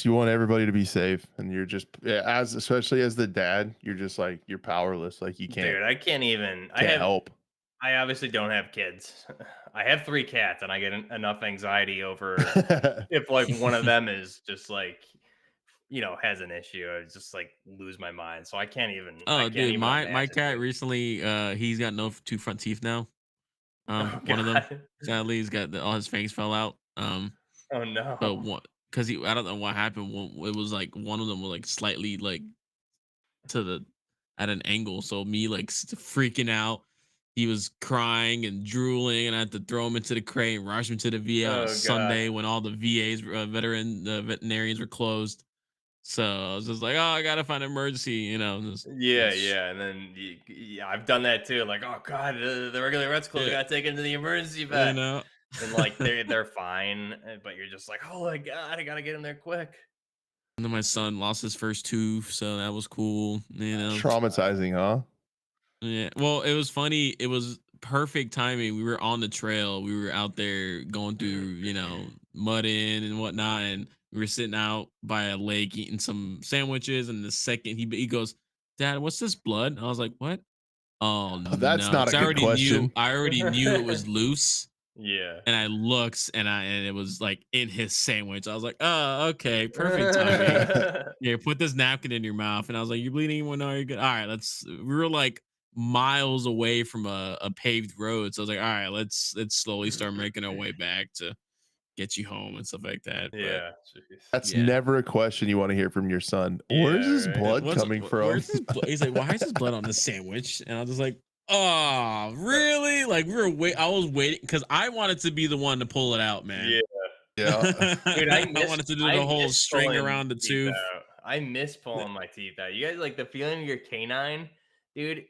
you want everybody to be safe, and you're just as especially as the dad, you're just like you're powerless. Like you Dude, I can't even. can't help. I obviously don't have kids. I have 3 cats, and I get enough anxiety over if like one of them is just like, has an issue. I just like lose my mind. So I can't even. I Oh, can't dude, even my imagine, cat dude. recently, he's got no 2 front teeth now. Oh One of them, God. sadly, he's got all his fangs fell out. Oh But no. one, because I don't know what happened. It was like one of them was like slightly like to the at an angle. So me like freaking out. he was crying and drooling, and I had to throw him into the crate and rush him to the VA on a Oh god. Sunday when all the VAs, veterinarians were closed. So I was just like, oh, I gotta find an emergency, Yeah, yeah, and then yeah, I've done that too. Like, oh god, the regular vet's closed. I yeah, gotta take him to the emergency you vet, know. and like they're fine, but you're just like, oh my god, I gotta get him there quick. And then my son lost his first tooth, so that was cool. Traumatizing, huh? Yeah. Well, it was funny. It was perfect timing. We were on the trail. We were out there going through, mudding and whatnot, and we were sitting out by a lake eating some sandwiches. And the second he goes, "Dad, what's this blood?" I was like, "What?" Oh Oh, that's no, not a because I good already knew. question. I already knew it was loose. Yeah. And I looked, and it was like in his sandwich. I was like, "Oh, okay, perfect timing." Yeah, put this napkin in your mouth. And I was like, "You're bleeding? Well, no, you're good. All right, we were like miles away from a paved road. So I was like, all right, let's slowly start making our way back to get you home and stuff like that. But Yeah. Jeez. That's yeah. never a question you want to hear from your son. Where's Yeah, his right. blood coming from? Where's his blood? He's like, why is his blood on the sandwich? And I was just like, oh, really? Like I was waiting because I wanted to be the one to pull it out, man. Yeah. Yeah. Dude, I wanted to do the whole string pulling around the teeth tooth. out. I miss pulling my teeth out. You guys like the feeling of your canine, dude.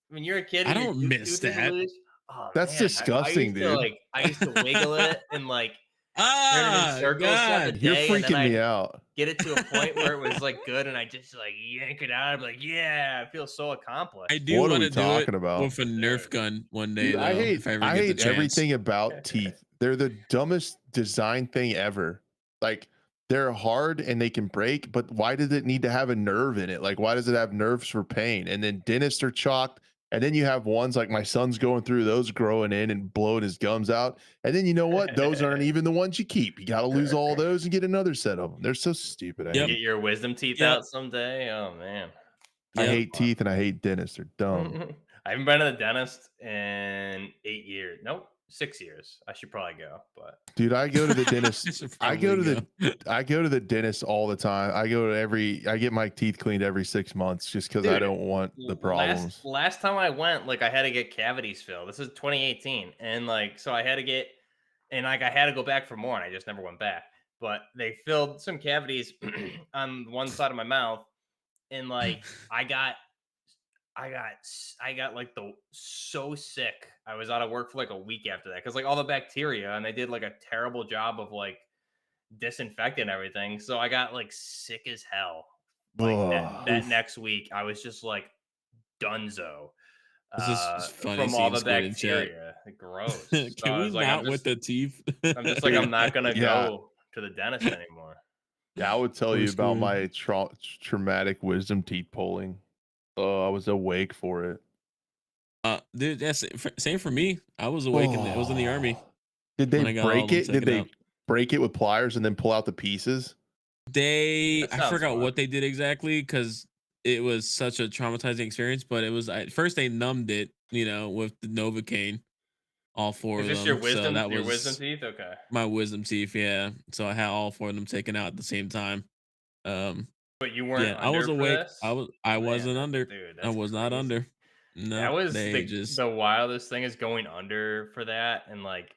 When you're a kid I and your don't miss tooth is that. loose. Oh That's man, disgusting, dude. I used to wiggle it and like turn it in Ah, circles throughout the God. You're day, and then freaking me I'd out. get it to a point where it was like good, and I just like yank it out. I'd be like, yeah, I feel so I accomplished. do What are want we to do it talking about? with a Nerf gun one day, Dude, though, if I ever get the chance. everything about teeth. They're the dumbest design thing ever. Like they're hard and they can break, but why does it need to have a nerve in it? Like why does it have nerves for pain? And then dentists are chalked. And then you have ones like my son's going through those growing in and blowing his gums out. And then you know what? Those aren't even the ones you keep. You got to lose all those and get another set of them. They're so stupid. I Yep. Get your wisdom teeth Yep. out someday. Oh man. I Yep. hate teeth and I hate dentists. They're dumb. I haven't been to the dentist in 8 years. Nope, 6 years. I should probably go, but Dude, I go to the I dentist. should I go to probably the I go to the dentist all the time. I get my teeth cleaned every 6 months just because I dude, don't want the problems. last time I went, like I had to get cavities filled. This is 2018, and like so I had to get, and like I had to go back for more, and I just never went back. But they filled some cavities on one side of my mouth, and like I got like so sick. I was out of work for like a week after that because like all the bacteria, and they did like a terrible job of like disinfecting everything. So I got like sick as hell. Like that Ugh. next week, I was just like dunzo This is funny from all seeing the Squid in chat. bacteria. Gross. Can So I we was like, not with the teeth? I'm just like, I'm not gonna Yeah. go to the dentist anymore. Yeah, I would tell Poor you about Squid. my traumatic wisdom teeth pulling. Oh, I was awake for it. Dude, that's same for me. I was awake and I was in the army. Did when they I got all of break them it? Did taken they out. break it with pliers and then pull out the pieces? That I sounds forgot fun. what they did exactly because it was such a traumatizing experience. But it was at first they numbed it, with the Novocaine, all four Is of this them. your So that wisdom was teeth? Okay. my wisdom teeth. Yeah. So I had all four of them taken out at the same time. But you weren't Yeah, I was under for awake. this? I Man, wasn't under. dude, I that's was not crazy. under. No, That was they just the wildest thing is going under for that, and like,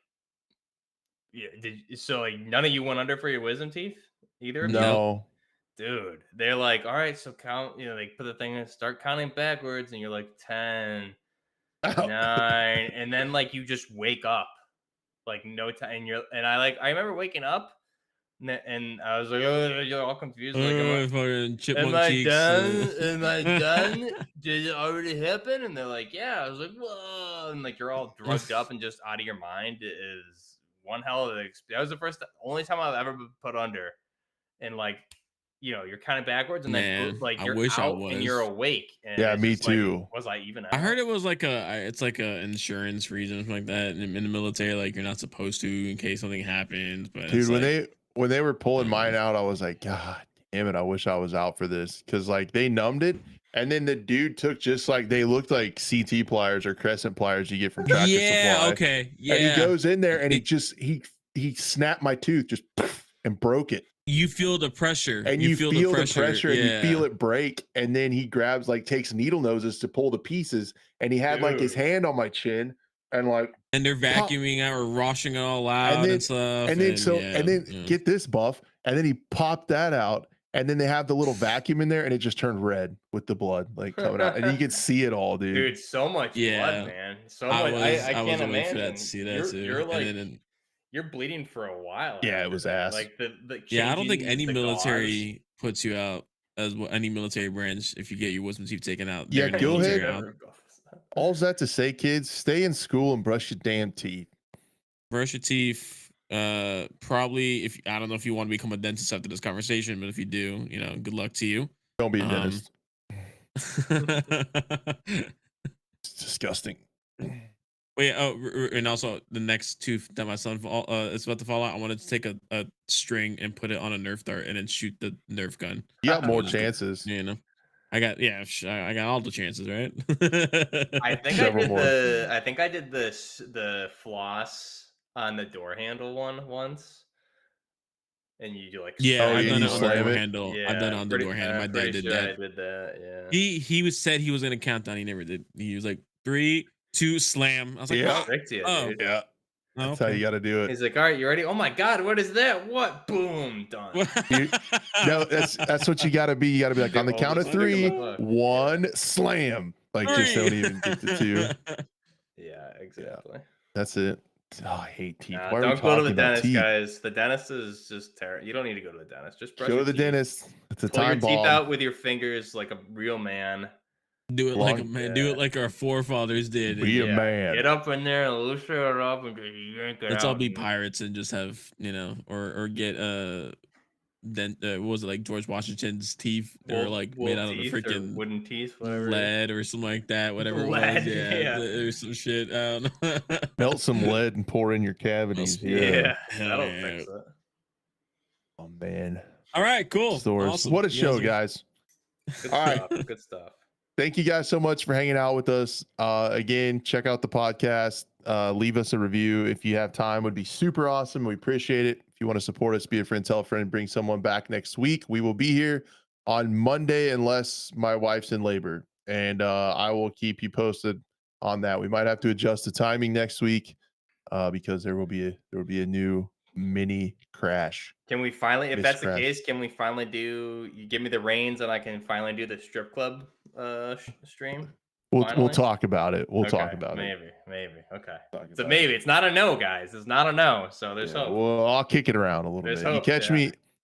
yeah, so like none of you went under for your wisdom teeth, either of you, Nope. No. dude. They're like, all right, so count. They put the thing and start counting backwards, and you're like 10, 9, and then like you just wake up, like no time, and I remember waking up, and I was like, oh, you're all confused, like, fucking am chipmunk I cheeks. done? Am I done? Did it already happen? And they're like, yeah. I was like, whoa. And like, you're all drugged up and just out of your mind. It is one hell of an experience. That was only time I've ever been put under. And like, you're kind of backwards and then Man, like I you're wish I out and you're was. awake. And Yeah, it's me just like, too. was I even out? I heard it was like it's like a insurance reason or something like that in the military. Like you're not supposed to in case something happens. But Dude, it's like, when they were pulling mine uh, out, I was like, God damn it, I wish I was out for this. Cause like they numbed it. And then the dude took just like they looked like CT pliers or crescent pliers you get from Tractor yeah, Supply. okay, yeah. And he goes in there and he snapped my tooth just and broke it. You feel the pressure, and you feel the pressure and you yeah. feel it break, and then he grabs, like, takes needle noses to pull the pieces, and he had like his Dude. hand on my chin and like And they're pop, vacuuming out or washing it all out and and stuff. then so Yeah, and then yeah. get this, Buff, and then he popped that out, and then they have the little vacuum in there, and it just turned red with the blood like coming out, and you can see it all, dude. Dude, so much Yeah. blood, man. So I much. was I I was can't awake for that imagine. to see that You're too. you're like And then you're bleeding for a while. Yeah, it after was that. ass. Like the yeah, I don't think changing any the gauze. military puts you out as well, any military branch if you get your wisdom teeth taken out. Yeah, they're in the go military ahead. out. All's that to say, kids, stay in school and brush your damn teeth. Brush your teeth. Probably if I don't know if you want to become a dentist after this conversation, but if you do, you know, good luck to you. Don't be a Um, dentist. It's disgusting. Wait, and also the next tooth that my son is about to fall out, I wanted to take a string and put it on a Nerf dart and then shoot the Nerf gun. You got more Just go- chances. You know, I got I got all the chances, right? I think Several more. I think I did the floss on the door handle one once. And you do like Yeah, Oh, I've yeah, done you it on the slam door it? handle. Yeah, I've done it on the door handle. My I'm dad pretty did sure that. I did that. Yeah. He was said he was gonna count down. He never did. He was like 3, 2, slam. I was like, Yeah. Tricked you, oh, dude. Yeah, oh, that's how you got to do it. He's like, all right, you ready? Oh my god, what is that? What? Boom, done. You- No, that's what you got to be. You got to be like, on the All count this of 3, fuck. 1, slam. Like, just don't even get the 2. Yeah, exactly. That's it. Oh, I hate teeth. Nah, Why are we don't go to talking the about dentist, teeth? guys. The dentist is just terrible. You don't need to go to the dentist. Just brush Go your to the teeth. dentist. It's a Pull your time teeth bomb. out with your fingers like a real man. Do it like a Long- man. Do it like our forefathers did. Be and a man. Get up in there and loosen it up and just yank it Let's out. all be and- pirates and just have, you know, or get then what was it, like George Washington's teeth? They were wool- like wool made out of teeth or freaking wooden teeth, whatever. lead or something like that. Whatever it Lead, was. Yeah, yeah. there's some shit. I don't know. Melt some lead and pour in your cavities. Yeah, Hell that'll yeah. fix it. Oh, man. All right, cool. Stores. Awesome. What a You show, are- guys. Good All right. stuff. Good stuff. Thank you guys so much for hanging out with us. Again, check out the podcast. Leave us a review if you have time. Would be super awesome. We appreciate it. If you want to support us, be a friend, tell a friend, bring someone back next week. We will be here on Monday unless my wife's in labor, and I will keep you posted on that. We might have to adjust the timing next week because there will be a new mini crash. Can we finally, if Miss that's Crash. the case, can we finally do? You give me the reins, and I can finally do the strip club stream. We'll Finally? talk about it. We'll talk Okay, about it. Maybe. Okay. Talk So about maybe it's not a no, guys. It's not a no. So there's Yeah, hope. well, I'll kick it around a little There's bit. hope,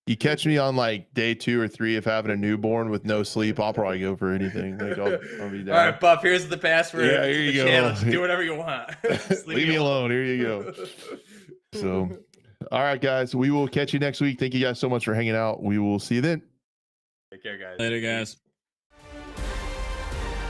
You catch me on like day 2 or 3 of having a newborn with no sleep. I'll probably go for anything. Like I'll be down. All right, Buff. Here's the password. Yeah, to here the you go. channel. Just do whatever you want. Just Leave me alone. Here you go. So, all right, guys. We will catch you next week. Thank you guys so much for hanging out. We will see you then. Take care, guys. Later, guys.